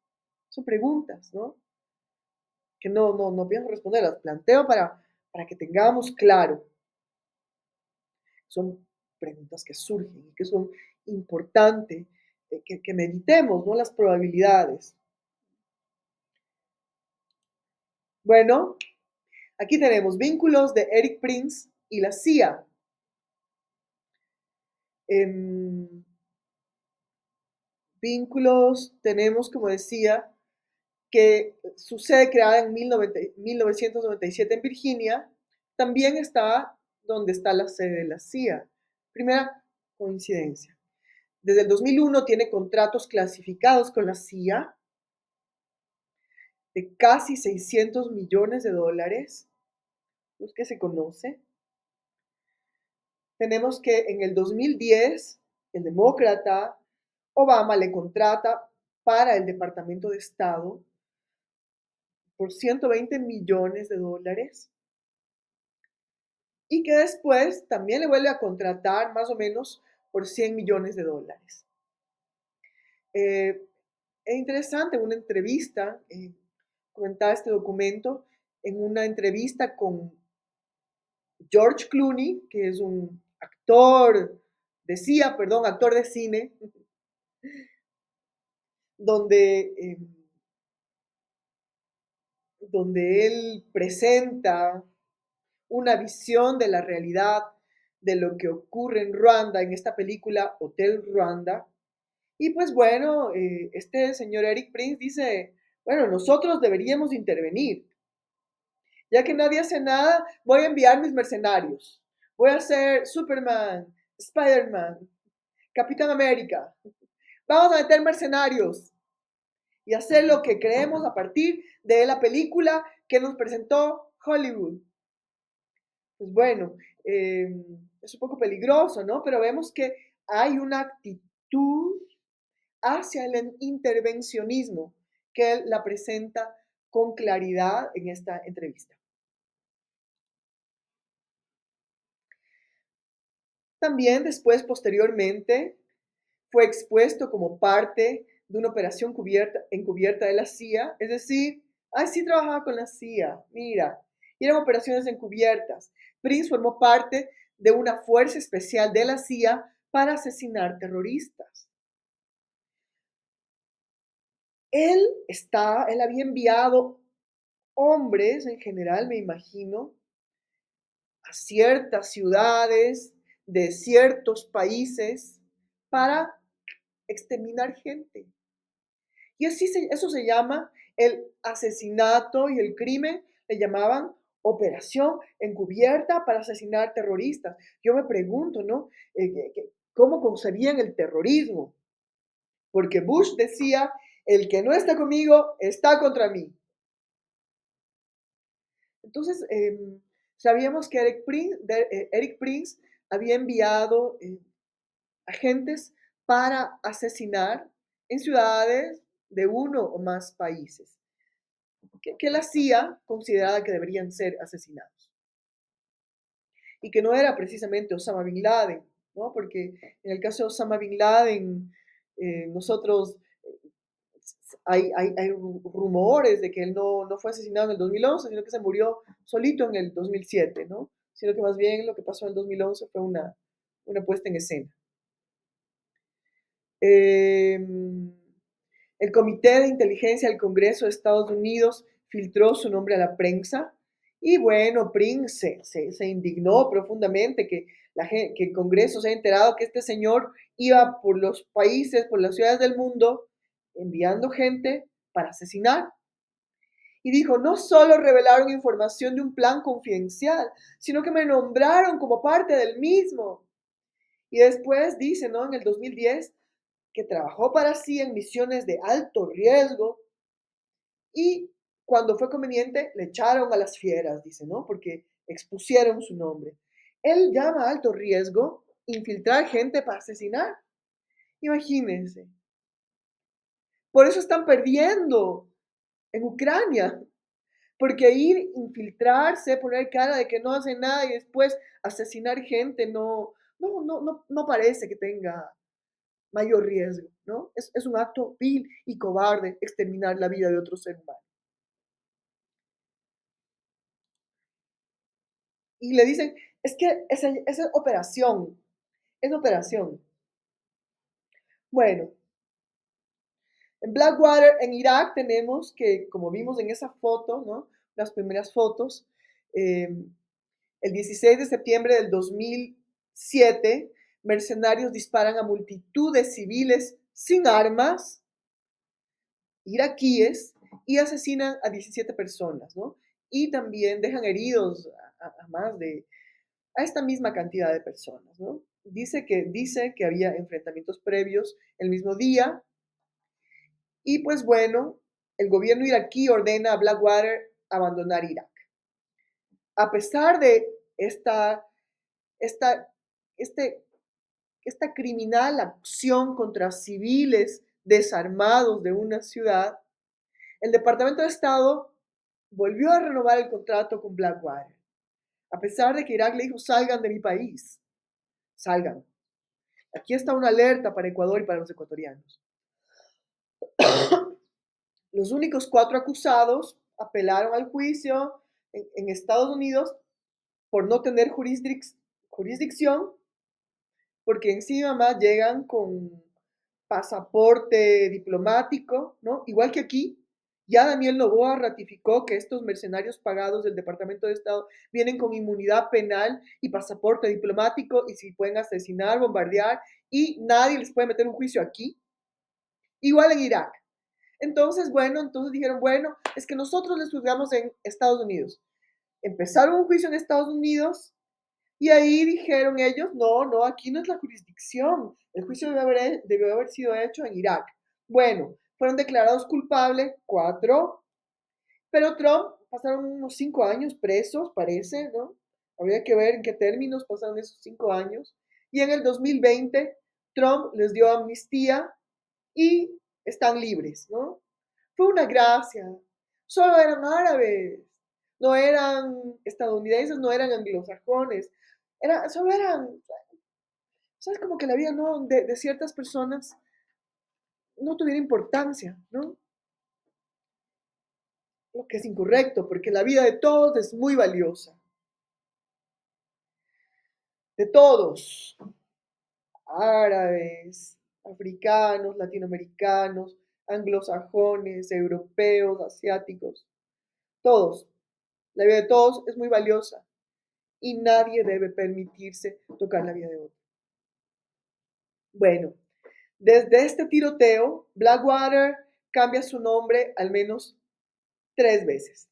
Son preguntas, ¿no? Que no pienso responder, las planteo para que tengamos claro. Son preguntas que surgen y que son importantes que meditemos, ¿no? Las probabilidades. Bueno, aquí tenemos vínculos de Eric Prince y la CIA. Vínculos tenemos, como decía, que su sede creada en 1997 en Virginia, también está donde está la sede de la CIA. Primera coincidencia. Desde el 2001 tiene contratos clasificados con la CIA de casi 600 millones de dólares, los que se conoce. Tenemos que en el 2010, el demócrata Obama le contrata para el Departamento de Estado por 120 millones de dólares y que después también le vuelve a contratar más o menos por 100 millones de dólares. Es interesante, una entrevista, comentaba este documento, en una entrevista con George Clooney, que es un actor de cine, donde, donde él presenta una visión de la realidad de lo que ocurre en Ruanda, en esta película Hotel Ruanda. Y pues bueno, este señor Eric Prince dice, bueno, nosotros deberíamos intervenir. Ya que nadie hace nada, voy a enviar mis mercenarios. Voy a ser Superman, Spider-Man, Capitán América. Vamos a meter mercenarios y hacer lo que creemos a partir de la película que nos presentó Hollywood. Pues bueno, es un poco peligroso, ¿no? Pero vemos que hay una actitud hacia el intervencionismo que él la presenta con claridad en esta entrevista. También después, posteriormente, fue expuesto como parte de una operación encubierta de la CIA, es decir, sí trabajaba con la CIA, mira, y eran operaciones encubiertas. Prince formó parte de una fuerza especial de la CIA para asesinar terroristas. Él había enviado hombres en general, me imagino, a ciertas ciudades de ciertos países para exterminar gente. Y eso se llama el asesinato y el crimen, le llamaban operación encubierta para asesinar terroristas. Yo me pregunto, ¿no? ¿Cómo concebían el terrorismo? Porque Bush decía, el que no está conmigo está contra mí. Entonces, sabíamos que Eric Prince había enviado agentes para asesinar en ciudades de uno o más países, que la CIA consideraba que deberían ser asesinados. Y que no era precisamente Osama Bin Laden, ¿no? Porque en el caso de Osama Bin Laden, nosotros hay rumores de que él no fue asesinado en el 2011, sino que se murió solito en el 2007, ¿no? Sino que más bien lo que pasó en el 2011 fue una puesta en escena. Eh, el Comité de Inteligencia del Congreso de Estados Unidos filtró su nombre a la prensa y bueno, Prince se indignó profundamente que el Congreso se haya enterado que este señor iba por los países, por las ciudades del mundo, enviando gente para asesinar. Y dijo, no solo revelaron información de un plan confidencial, sino que me nombraron como parte del mismo. Y después dice, ¿no? En el 2010, que trabajó para sí en misiones de alto riesgo y cuando fue conveniente le echaron a las fieras, dice, ¿no? Porque expusieron su nombre. Él llama a alto riesgo infiltrar gente para asesinar. Imagínense. Por eso están perdiendo en Ucrania. Porque ir, infiltrarse, poner cara de que no hace nada y después asesinar gente no parece que tenga mayor riesgo, ¿no? Es un acto vil y cobarde exterminar la vida de otro ser humano. Y le dicen, es que esa operación, es operación. Bueno, en Blackwater, en Irak, tenemos que, como vimos en esa foto, ¿no? Las primeras fotos, eh, el 16 de septiembre del 2007, mercenarios disparan a multitud de civiles sin armas iraquíes y asesinan a 17 personas, ¿no? Y también dejan heridos a más de, a esta misma cantidad de personas, ¿no? Dice que había enfrentamientos previos el mismo día y pues bueno, el gobierno iraquí ordena a Blackwater abandonar Irak. A pesar de esta, este, esta criminal acción contra civiles desarmados de una ciudad, el Departamento de Estado volvió a renovar el contrato con Blackwater, a pesar de que Irak le dijo, salgan de mi país, salgan. Aquí está una alerta para Ecuador y para los ecuatorianos. Los únicos 4 acusados apelaron al juicio en Estados Unidos por no tener jurisdicción, porque encima más llegan con pasaporte diplomático, ¿no? Igual que aquí, ya Daniel Noboa ratificó que estos mercenarios pagados del Departamento de Estado vienen con inmunidad penal y pasaporte diplomático y si pueden asesinar, bombardear y nadie les puede meter un juicio aquí. Igual en Irak. Entonces, bueno, entonces dijeron, bueno, es que nosotros les juzgamos en Estados Unidos. Empezaron un juicio en Estados Unidos y ahí dijeron ellos, no, aquí no es la jurisdicción. El juicio debió haber sido hecho en Irak. Bueno, fueron declarados culpables 4, pero Trump pasaron unos 5 años presos, parece, ¿no? Habría que ver en qué términos pasaron esos 5 años. Y en el 2020, Trump les dio amnistía y están libres, ¿no? Fue una gracia. Solo eran árabes, no eran estadounidenses, no eran anglosajones, solo eran, ¿sabes? Como que la vida no, de ciertas personas no tuviera importancia, ¿no? Lo que es incorrecto, porque la vida de todos es muy valiosa. De todos, árabes, africanos, latinoamericanos, anglosajones, europeos, asiáticos, todos. La vida de todos es muy valiosa y nadie debe permitirse tocar la vida de otro. Bueno, desde este tiroteo, Blackwater cambia su nombre al menos 3 veces.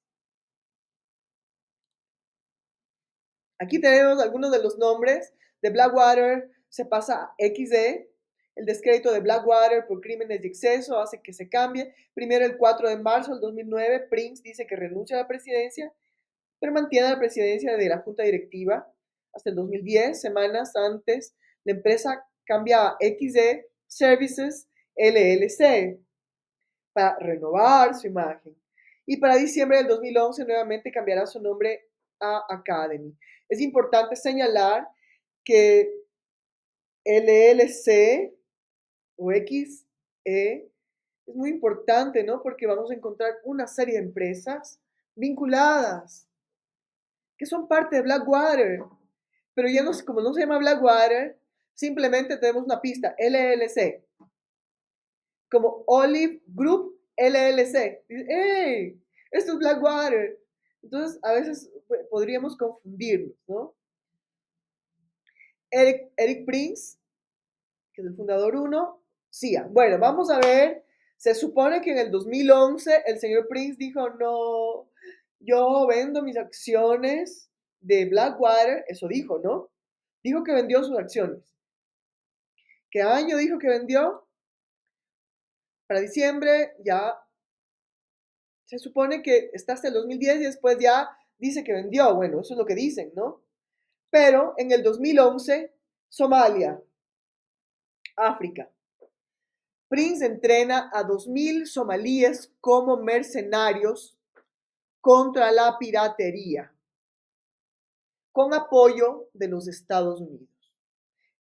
Aquí tenemos algunos de los nombres de Blackwater. Se pasa a XD. El descrédito de Blackwater por crímenes de exceso hace que se cambie. Primero, el 4 de marzo del 2009, Prince dice que renuncia a la presidencia, pero mantiene la presidencia de la junta directiva hasta el 2010. Semanas antes, la empresa cambia a XD Services LLC para renovar su imagen. Y para diciembre del 2011 nuevamente cambiará su nombre a Academy. Es importante señalar que LLC o XE es muy importante, ¿no? Porque vamos a encontrar una serie de empresas vinculadas que son parte de Blackwater. Pero ya no, como no se llama Blackwater, simplemente tenemos una pista, LLC, como Olive Group LLC. ¡Hey! Esto es Blackwater. Entonces, a veces podríamos confundirnos, ¿no? Eric Prince, que es el fundador 1, CIA. Bueno, vamos a ver. Se supone que en el 2011 el señor Prince dijo, no, yo vendo mis acciones de Blackwater. Eso dijo, ¿no? Dijo que vendió sus acciones. ¿Qué año dijo que vendió? Para diciembre ya se supone que está hasta el 2010 y después ya dice que vendió. Bueno, eso es lo que dicen, ¿no? Pero en el 2011, Somalia, África. Prince entrena a 2.000 somalíes como mercenarios contra la piratería, con apoyo de los Estados Unidos.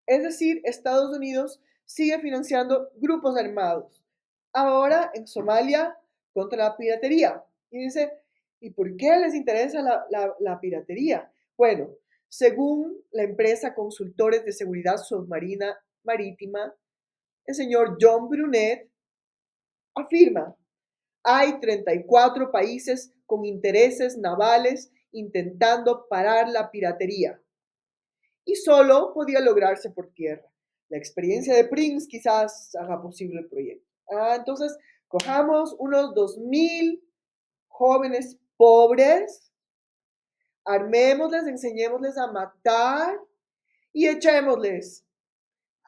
Es decir, Estados Unidos sigue financiando grupos armados. Ahora en Somalia contra la piratería. Y dice, ¿y por qué les interesa la piratería? Bueno, según la empresa Consultores de Seguridad Submarina Marítima, el señor John Brunet afirma, hay 34 países con intereses navales intentando parar la piratería y solo podía lograrse por tierra. La experiencia de Prince quizás haga posible el proyecto. Entonces, cojamos unos 2.000 jóvenes pobres, armémosles, enseñémosles a matar y echémosles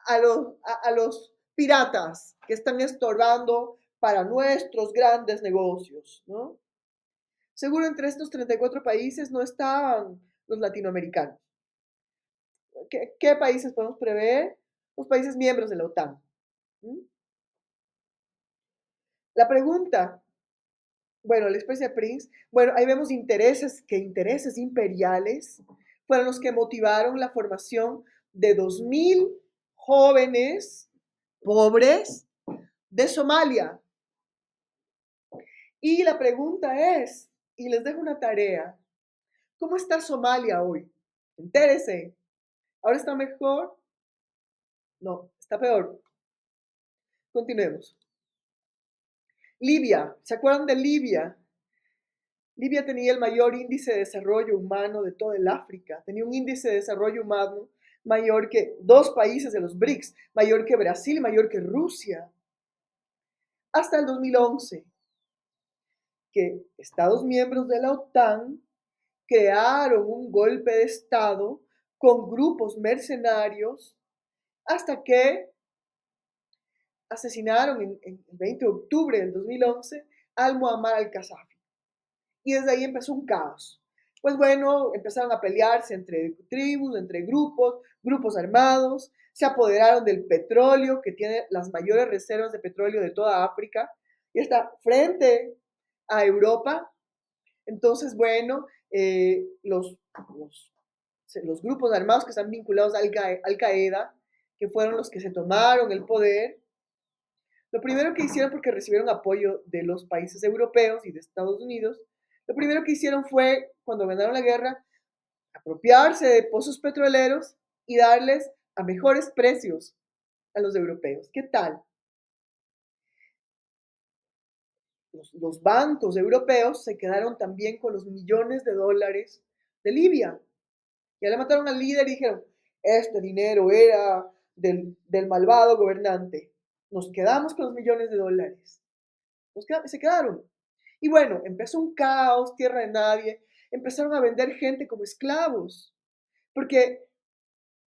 a los piratas que están estorbando para nuestros grandes negocios, ¿no? Seguro entre estos 34 países no están los latinoamericanos. ¿Qué países podemos prever? Los países miembros de la OTAN. ¿Mm? La pregunta, bueno, la especie de Prince, bueno, ahí vemos intereses imperiales fueron los que motivaron la formación de 2.000 jóvenes pobres de Somalia. Y la pregunta es, y les dejo una tarea, ¿cómo está Somalia hoy? Entérese. ¿Ahora está mejor? No, está peor. Continuemos. Libia, ¿se acuerdan de Libia? Libia tenía el mayor índice de desarrollo humano de toda el África. Tenía un índice de desarrollo humano mayor que 2 países de los BRICS, mayor que Brasil, mayor que Rusia. Hasta el 2011, que Estados miembros de la OTAN crearon un golpe de Estado con grupos mercenarios hasta que asesinaron en el 20 de octubre del 2011 al Muammar al-Qaddafi. Y desde ahí empezó un caos. Pues bueno, empezaron a pelearse entre tribus, entre grupos armados, se apoderaron del petróleo, que tiene las mayores reservas de petróleo de toda África, y está frente a Europa. Entonces, bueno, los grupos armados que están vinculados a Al-Qaeda, que fueron los que se tomaron el poder, lo primero que hicieron, porque recibieron apoyo de los países europeos y de Estados Unidos, lo primero que hicieron fue, cuando ganaron la guerra, apropiarse de pozos petroleros y darles a mejores precios a los europeos. ¿Qué tal? Los bancos europeos se quedaron también con los millones de dólares de Libia. Ya le mataron al líder y dijeron, este dinero era del malvado gobernante. Nos quedamos con los millones de dólares. Se quedaron. Y bueno, empezó un caos, tierra de nadie. Empezaron a vender gente como esclavos. Porque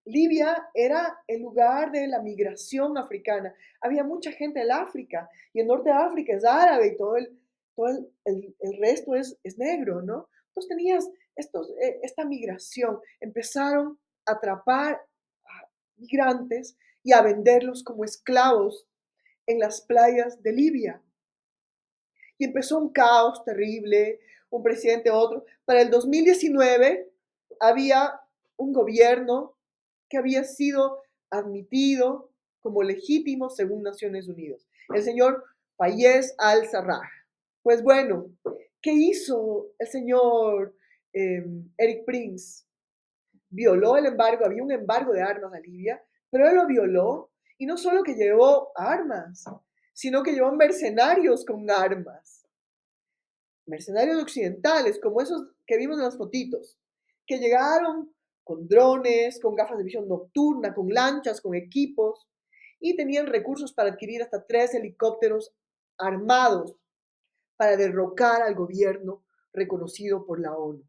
Libia era el lugar de la migración africana. Había mucha gente del África. Y el norte de África es árabe y todo el resto es negro, ¿no? Entonces tenías esta migración. Empezaron a atrapar a migrantes y a venderlos como esclavos en las playas de Libia. Y empezó un caos terrible, un presidente, otro. Para el 2019 había un gobierno que había sido admitido como legítimo según Naciones Unidas, el señor Fayez al-Sarraj. Pues bueno, ¿qué hizo el señor Eric Prince? Violó el embargo, había un embargo de armas a Libia, pero él lo violó y no solo que llevó armas, sino que llevó mercenarios con armas, mercenarios occidentales, como esos que vimos en las fotitos, que llegaron con drones, con gafas de visión nocturna, con lanchas, con equipos, y tenían recursos para adquirir hasta 3 helicópteros armados para derrocar al gobierno reconocido por la ONU.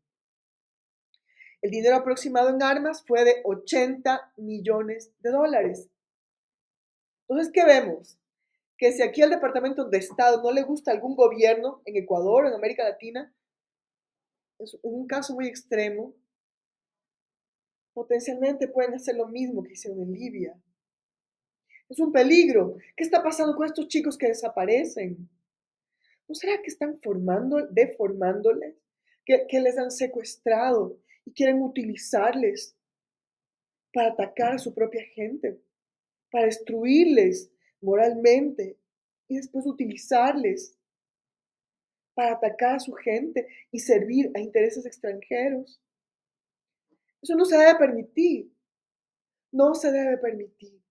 El dinero aproximado en armas fue de 80 millones de dólares. Entonces, ¿qué vemos? Que si aquí al Departamento de Estado no le gusta algún gobierno en Ecuador, en América Latina, es un caso muy extremo, potencialmente pueden hacer lo mismo que hicieron en Libia. Es un peligro. ¿Qué está pasando con estos chicos que desaparecen? ¿No será que están deformándoles? Que les han secuestrado y quieren utilizarles para atacar a su propia gente, para destruirles moralmente y después utilizarles para atacar a su gente y servir a intereses extranjeros? Eso no se debe permitir. No se debe permitir.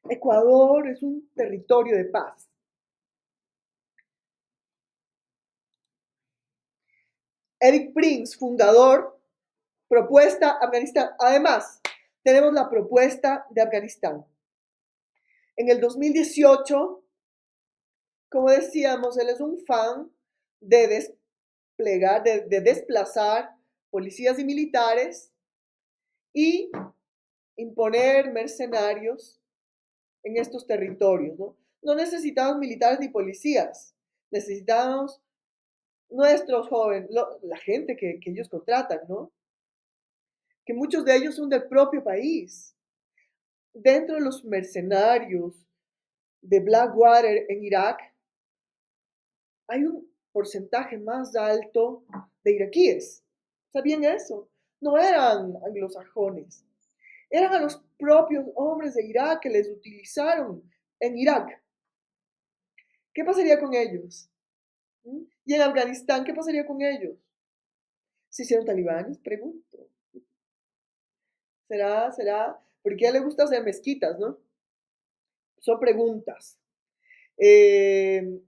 Ecuador es un territorio de paz. Eric Prince, fundador, propuesta Afganistán. Además, tenemos la propuesta de Afganistán. En el 2018, como decíamos, él es un fan de desplegar, de desplazar policías y militares y imponer mercenarios en estos territorios, ¿no? No necesitamos militares ni policías, necesitamos nuestros jóvenes, la gente que ellos contratan, ¿no? Que muchos de ellos son del propio país. Dentro de los mercenarios de Blackwater en Irak, hay un porcentaje más alto de iraquíes. ¿Sabían eso? No eran anglosajones, eran a los propios hombres de Irak que les utilizaron en Irak. ¿Qué pasaría con ellos? ¿Mm? Y en Afganistán, ¿qué pasaría con ellos? ¿Se hicieron talibanes? Pregunto. ¿Será? Porque a él le gusta hacer mezquitas, ¿no? Son preguntas. Eh,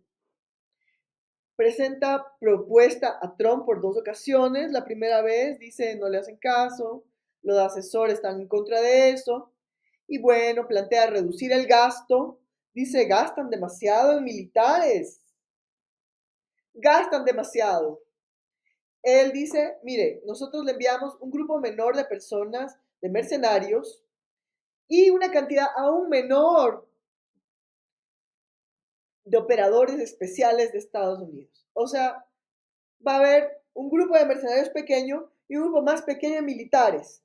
Presenta propuesta a Trump por 2 ocasiones. La primera vez dice no le hacen caso, los asesores están en contra de eso. Y bueno, plantea reducir el gasto. Dice gastan demasiado en militares. Gastan demasiado. Él dice, mire, nosotros le enviamos un grupo menor de personas, de mercenarios, y una cantidad aún menor de operadores especiales de Estados Unidos. O sea, va a haber un grupo de mercenarios pequeño y un grupo más pequeño de militares.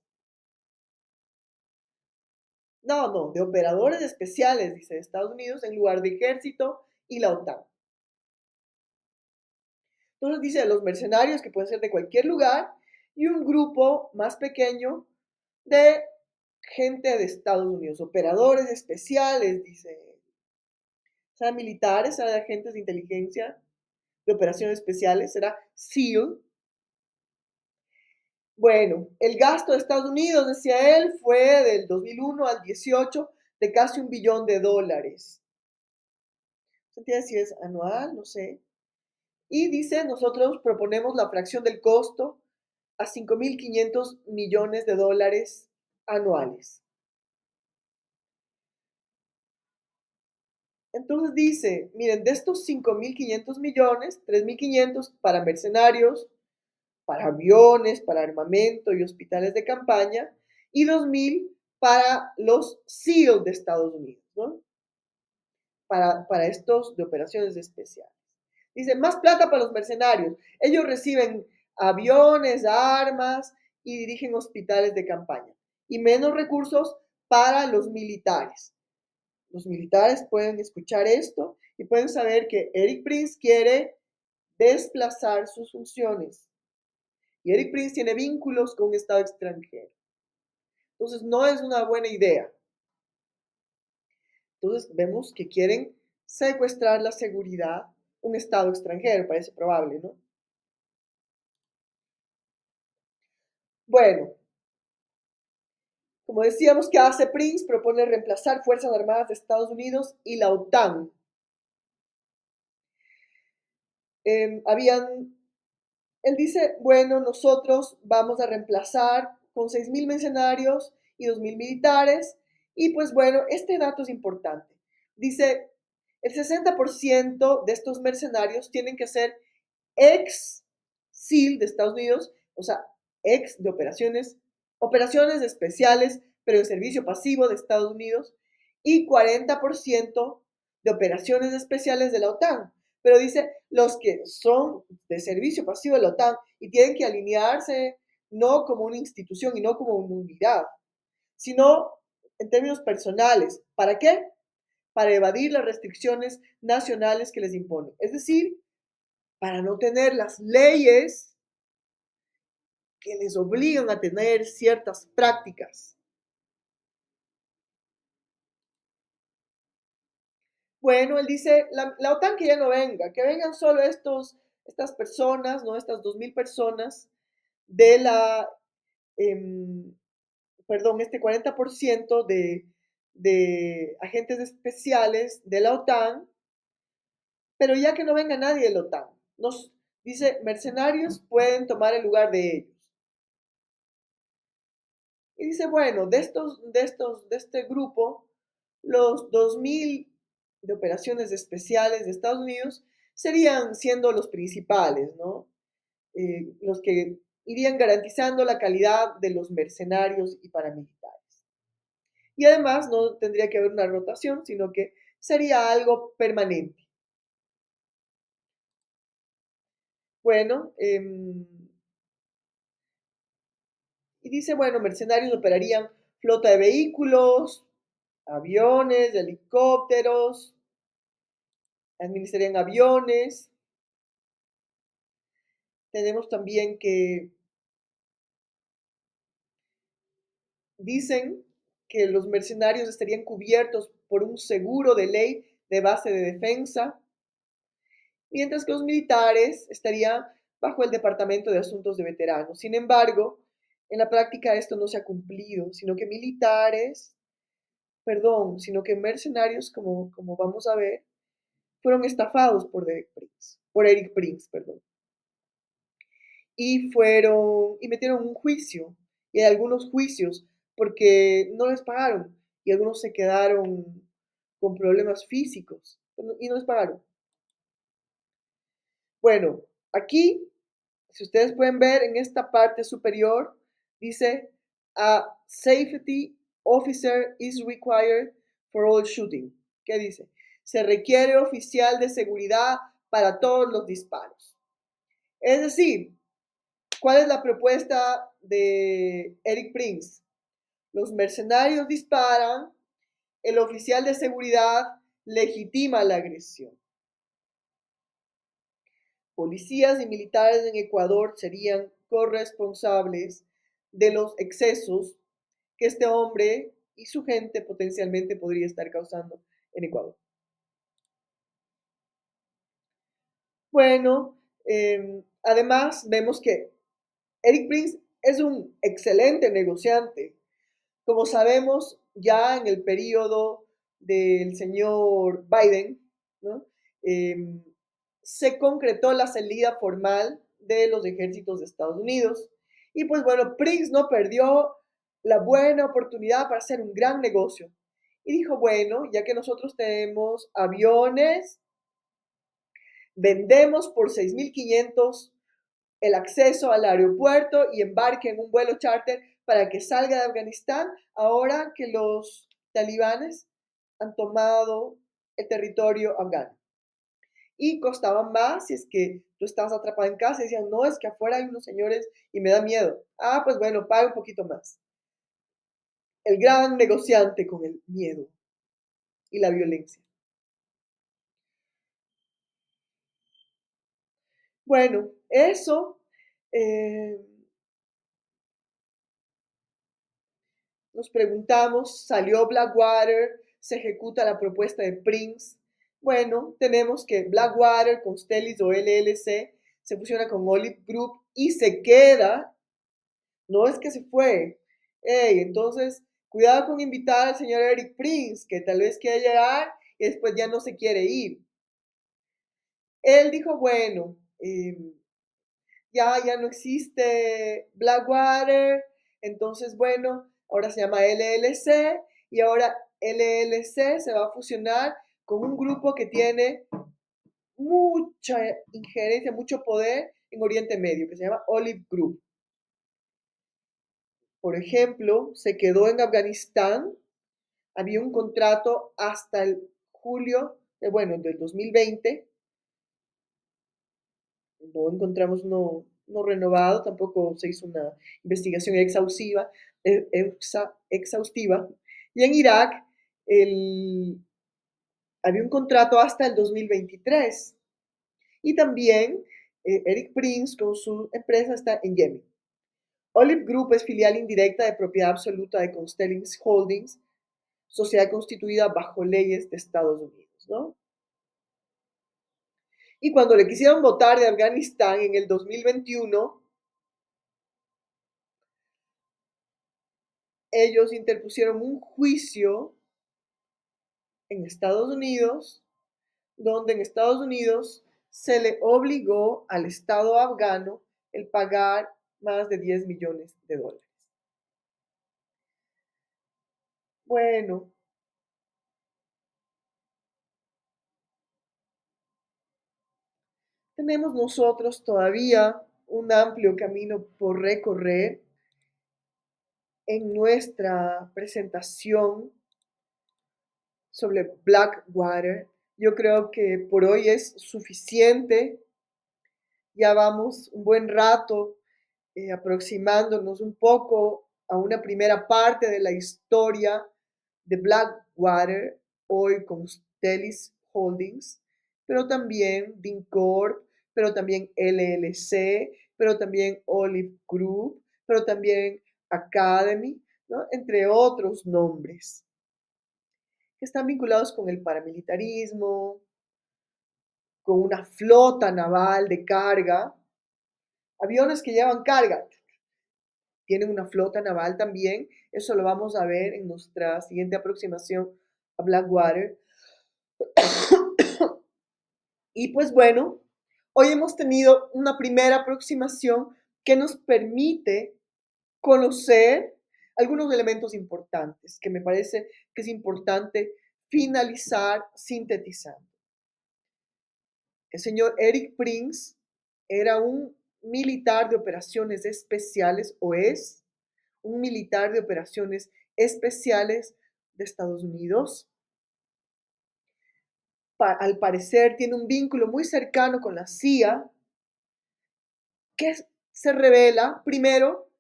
No, de operadores especiales, dice Estados Unidos, en lugar de ejército y la OTAN. Entonces dice los mercenarios, que pueden ser de cualquier lugar, y un grupo más pequeño de gente de Estados Unidos, operadores especiales, dice. ¿Será militares? ¿Será de agentes de inteligencia? ¿De operaciones especiales? ¿Será SEAL? Bueno, el gasto de Estados Unidos, decía él, fue del 2001 al 18 de casi $1 billón. ¿Se entiende si es anual? No sé. Y dice, nosotros proponemos la fracción del costo a $5.500 millones anuales. Entonces dice, miren, de estos 5.500 millones, 3.500 para mercenarios, para aviones, para armamento y hospitales de campaña, y 2.000 para los SEAL de Estados Unidos, ¿no? Para estos de operaciones especiales. Dice, más plata para los mercenarios. Ellos reciben aviones, armas y dirigen hospitales de campaña. Y menos recursos para los militares. Los militares pueden escuchar esto y pueden saber que Eric Prince quiere desplazar sus funciones. Y Eric Prince tiene vínculos con un Estado extranjero. Entonces no es una buena idea. Entonces vemos que quieren secuestrar la seguridad un Estado extranjero, parece probable, ¿no? Bueno, como decíamos, que hace Prince, propone reemplazar Fuerzas Armadas de Estados Unidos y la OTAN. Él dice, bueno, nosotros vamos a reemplazar con 6.000 mercenarios y 2.000 militares. Y pues bueno, este dato es importante. Dice, el 60% de estos mercenarios tienen que ser ex SEAL de Estados Unidos, o sea, ex de operaciones especiales, pero en servicio pasivo de Estados Unidos, y 40% de operaciones especiales de la OTAN. Pero dice, los que son de servicio pasivo de la OTAN y tienen que alinearse no como una institución y no como una unidad, sino en términos personales. ¿Para qué? Para evadir las restricciones nacionales que les imponen. Es decir, para no tener las leyes que les obligan a tener ciertas prácticas. Bueno, él dice, la OTAN que ya no venga, que vengan solo estas personas, ¿no? Estas 2.000 personas de eh, este 40% de agentes especiales de la OTAN, pero ya que no venga nadie de la OTAN. Nos dice, mercenarios pueden tomar el lugar de ellos. Y dice, bueno, de este grupo, los 2.000 de operaciones especiales de Estados Unidos serían siendo los principales, ¿no? Los que irían garantizando la calidad de los mercenarios y paramilitares. Y además no tendría que haber una rotación, sino que sería algo permanente. Bueno, y dice, bueno, mercenarios operarían flota de vehículos, aviones, helicópteros, administrarían aviones. Tenemos también que dicen que los mercenarios estarían cubiertos por un seguro de ley de base de defensa, mientras que los militares estarían bajo el Departamento de Asuntos de Veteranos. Sin embargo, en la práctica esto no se ha cumplido, sino que mercenarios, como vamos a ver, fueron estafados por Eric Prince, perdón. Y metieron un juicio, y hay algunos juicios, porque no les pagaron, y algunos se quedaron con problemas físicos, y no les pagaron. Bueno, aquí, si ustedes pueden ver en esta parte superior, dice, a safety officer is required for all shooting. ¿Qué dice? Se requiere oficial de seguridad para todos los disparos. Es decir, ¿Cuál es la propuesta de Eric Prince? Los mercenarios disparan, el oficial de seguridad legitima la agresión. Policías y militares en Ecuador serían corresponsables de los excesos que este hombre y su gente potencialmente podría estar causando en Ecuador. Bueno, además vemos que Eric Prince es un excelente negociante. Como sabemos, ya en el periodo del señor Biden, ¿no? Eh, se concretó la salida formal de los ejércitos de Estados Unidos. Y pues bueno, Prince no perdió la buena oportunidad para hacer un gran negocio. Y dijo, bueno, ya que nosotros tenemos aviones, vendemos por 6.500 el acceso al aeropuerto y embarque en un vuelo charter para que salga de Afganistán ahora que los talibanes han tomado el territorio afgano. Y costaba más si es que tú estabas atrapado en casa y decían, no, es que afuera hay unos señores y me da miedo. Ah, pues bueno, paga un poquito más. El gran negociante con el miedo y la violencia. Bueno, eso eh, nos preguntamos, ¿salió Blackwater? ¿Se ejecuta la propuesta de Prince? Bueno, tenemos que Blackwater, Constellis o LLC se fusiona con Olive Group y se queda. No es que se fue. Hey, entonces, cuidado con invitar al señor Eric Prince, que tal vez quiere llegar y después ya no se quiere ir. Él dijo, bueno, ya no existe Blackwater, entonces bueno, ahora se llama LLC y ahora LLC se va a fusionar con un grupo que tiene mucha injerencia, mucho poder en Oriente Medio, que se llama Olive Group. Por ejemplo, se quedó en Afganistán, había un contrato hasta el julio del 2020, no encontramos no renovado, tampoco se hizo una investigación exhaustiva. Y en Irak había un contrato hasta el 2023. Y también Eric Prince con su empresa está en Yemen. Olive Group es filial indirecta de propiedad absoluta de Constelling Holdings, sociedad constituida bajo leyes de Estados Unidos, ¿no? Y cuando le quisieron votar de Afganistán en el 2021, ellos interpusieron un juicio en Estados Unidos, donde en Estados Unidos se le obligó al Estado afgano el pagar más de 10 millones de dólares. Bueno, tenemos nosotros todavía un amplio camino por recorrer en nuestra presentación sobre Blackwater. Yo creo que por hoy es suficiente. Ya vamos un buen rato aproximándonos un poco a una primera parte de la historia de Blackwater, hoy con Stellis Holdings, pero también DynCorp, pero también LLC, pero también Olive Group, pero también Academy, ¿no? Entre otros nombres que están vinculados con el paramilitarismo, con una flota naval de carga, aviones que llevan carga, tienen una flota naval también, eso lo vamos a ver en nuestra siguiente aproximación a Blackwater. Y pues bueno, hoy hemos tenido una primera aproximación que nos permite conocer algunos elementos importantes que me parece que es importante finalizar sintetizando. El señor Eric Prince era un militar de operaciones especiales, o es un militar de operaciones especiales de Estados Unidos. Al parecer tiene un vínculo muy cercano con la CIA, que se revela primero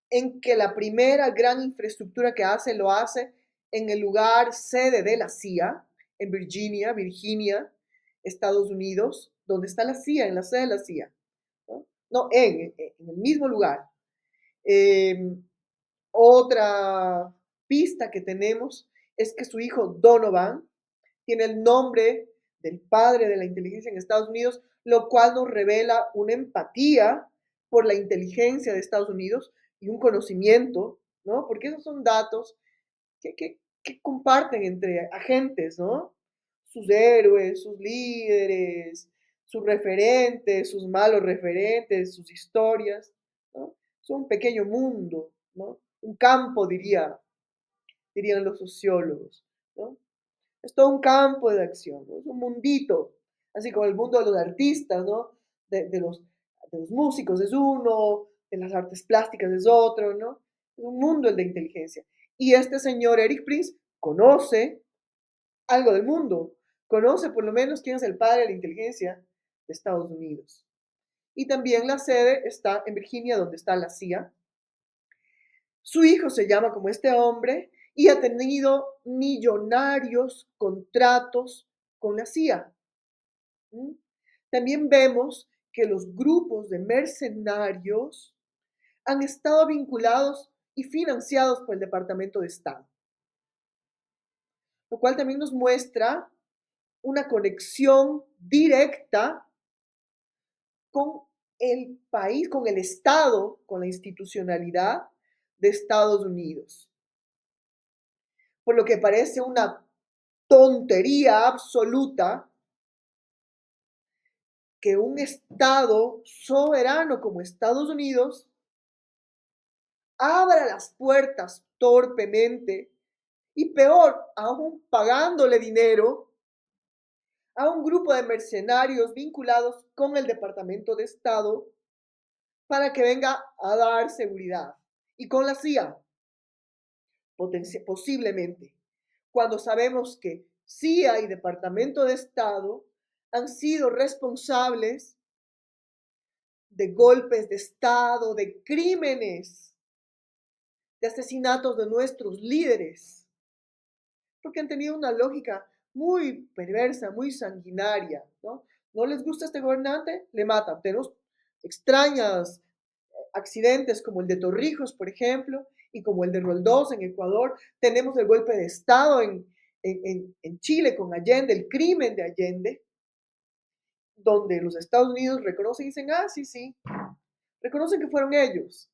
en que la primera gran infraestructura que hace lo hace en el lugar sede de la CIA, en Virginia, Estados Unidos, donde está la CIA, en la sede de la CIA. No en el mismo lugar. Eh, Otra pista que tenemos es que su hijo Donovan tiene el nombre del padre de la inteligencia en Estados Unidos, lo cual nos revela una empatía por la inteligencia de Estados Unidos y un conocimiento, ¿no? Porque esos son datos que comparten entre agentes, ¿no? Sus héroes, sus líderes, sus referentes, sus malos referentes, sus historias, ¿no? Son un pequeño mundo, ¿no? Un campo, dirían los sociólogos, ¿no? Es todo un campo de acción, ¿no? Es un mundito, así como el mundo de los artistas, ¿no? De los músicos es uno, de las artes plásticas es otro, ¿no? Es un mundo el de inteligencia. Y este señor Eric Prince conoce algo del mundo, conoce por lo menos quién es el padre de la inteligencia de Estados Unidos. Y también la sede está en Virginia, donde está la CIA. Su hijo se llama como este hombre y ha tenido millonarios contratos con la CIA. ¿Mm? También vemos que los grupos de mercenarios han estado vinculados y financiados por el Departamento de Estado, lo cual también nos muestra una conexión directa con el país, con el Estado, con la institucionalidad de Estados Unidos. Por lo que parece una tontería absoluta que un Estado soberano como Estados Unidos abra las puertas torpemente y peor, aún pagándole dinero a un grupo de mercenarios vinculados con el Departamento de Estado para que venga a dar seguridad. Y con la CIA, posiblemente, cuando sabemos que CIA y Departamento de Estado han sido responsables de golpes de Estado, de crímenes, de asesinatos de nuestros líderes, porque han tenido una lógica muy perversa, muy sanguinaria, ¿no? ¿No les gusta este gobernante? Le matan. Tenemos extraños accidentes como el de Torrijos, por ejemplo, y como el de Roldós en Ecuador. Tenemos el golpe de Estado en Chile con Allende, el crimen de Allende, donde los Estados Unidos reconocen y dicen, ah, sí, sí, reconocen que fueron ellos.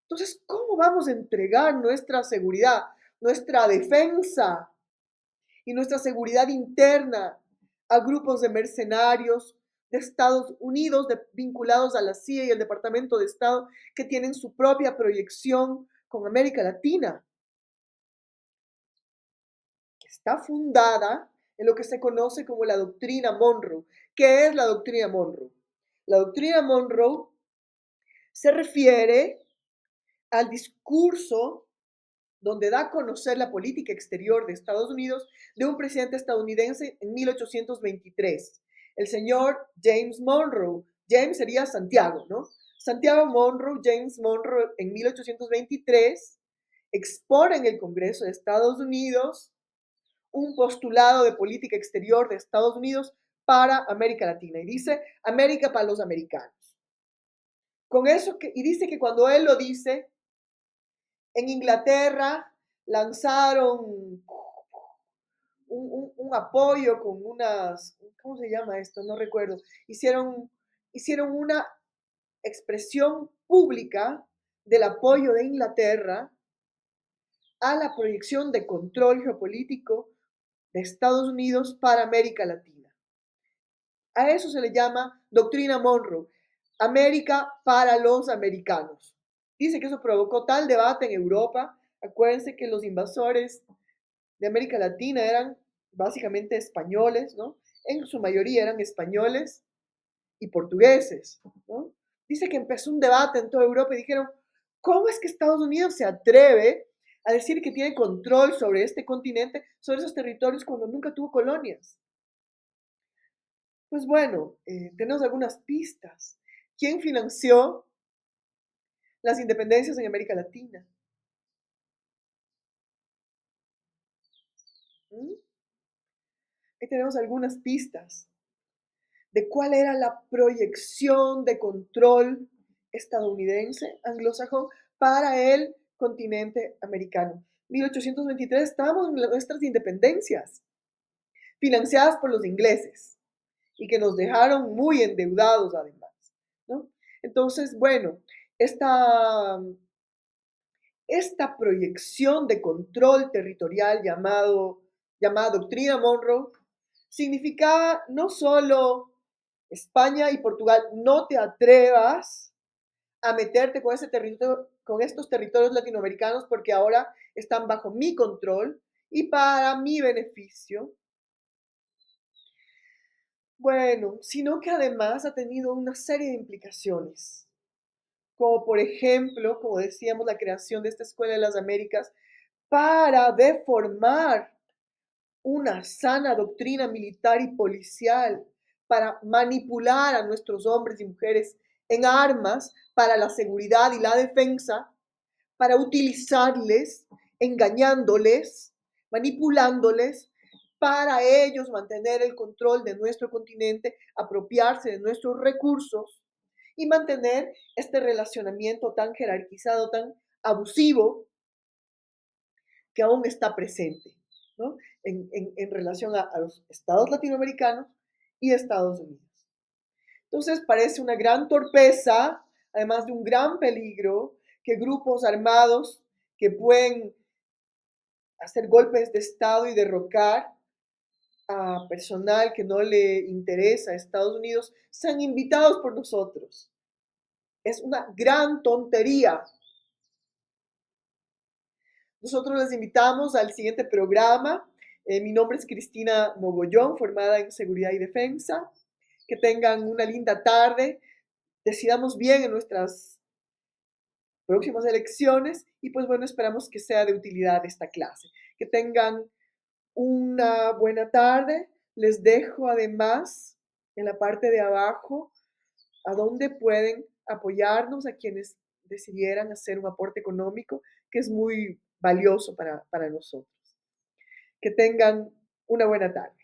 Entonces, ¿cómo vamos a entregar nuestra seguridad, nuestra defensa y nuestra seguridad interna a grupos de mercenarios de Estados Unidos vinculados a la CIA y el Departamento de Estado que tienen su propia proyección con América Latina, que está fundada en lo que se conoce como la doctrina Monroe? ¿Qué es la doctrina Monroe? La doctrina Monroe se refiere al discurso donde da a conocer la política exterior de Estados Unidos de un presidente estadounidense en 1823, el señor James Monroe. James sería Santiago, ¿no? Santiago Monroe, James Monroe, en 1823, expone en el Congreso de Estados Unidos un postulado de política exterior de Estados Unidos para América Latina y dice América para los americanos. Con eso y dice que cuando él lo dice, en Inglaterra lanzaron un apoyo con unas, ¿cómo se llama esto? No recuerdo. Hicieron una expresión pública del apoyo de Inglaterra a la proyección de control geopolítico de Estados Unidos para América Latina. A eso se le llama doctrina Monroe, América para los americanos. Dice que eso provocó tal debate en Europa. Acuérdense que los invasores de América Latina eran básicamente españoles, ¿no? En su mayoría eran españoles y portugueses, ¿no? Dice que empezó un debate en toda Europa y dijeron, ¿cómo es que Estados Unidos se atreve a decir que tiene control sobre este continente, sobre esos territorios cuando nunca tuvo colonias? Pues bueno, tenemos algunas pistas. ¿Quién financió las independencias en América Latina? ¿Mm? Ahí tenemos algunas pistas de cuál era la proyección de control estadounidense, anglosajón, para el continente americano. 1823 estábamos en nuestras independencias, financiadas por los ingleses y que nos dejaron muy endeudados además, ¿no? Entonces, bueno, esta, esta proyección de control territorial llamada Doctrina Monroe significaba no solo España y Portugal, no te atrevas a meterte con, con estos territorios latinoamericanos porque ahora están bajo mi control y para mi beneficio. Bueno, sino que además ha tenido una serie de implicaciones, como por ejemplo, como decíamos, la creación de esta Escuela de las Américas para deformar una sana doctrina militar y policial, para manipular a nuestros hombres y mujeres en armas para la seguridad y la defensa, para utilizarles, engañándoles, manipulándoles, para ellos mantener el control de nuestro continente, apropiarse de nuestros recursos y mantener este relacionamiento tan jerarquizado, tan abusivo, que aún está presente, ¿no? En relación a los estados latinoamericanos y Estados Unidos. Entonces parece una gran torpeza, además de un gran peligro, que grupos armados que pueden hacer golpes de Estado y derrocar a personal que no le interesa a Estados Unidos sean invitados por nosotros. Es una gran tontería. Nosotros les invitamos al siguiente programa. Mi nombre es Cristina Mogollón, formada en Seguridad y Defensa. Que tengan una linda tarde. Decidamos bien en nuestras próximas elecciones y pues bueno, esperamos que sea de utilidad esta clase. Que tengan una buena tarde. Les dejo además en la parte de abajo a dónde pueden apoyarnos a quienes decidieran hacer un aporte económico que es muy valioso para nosotros. Que tengan una buena tarde.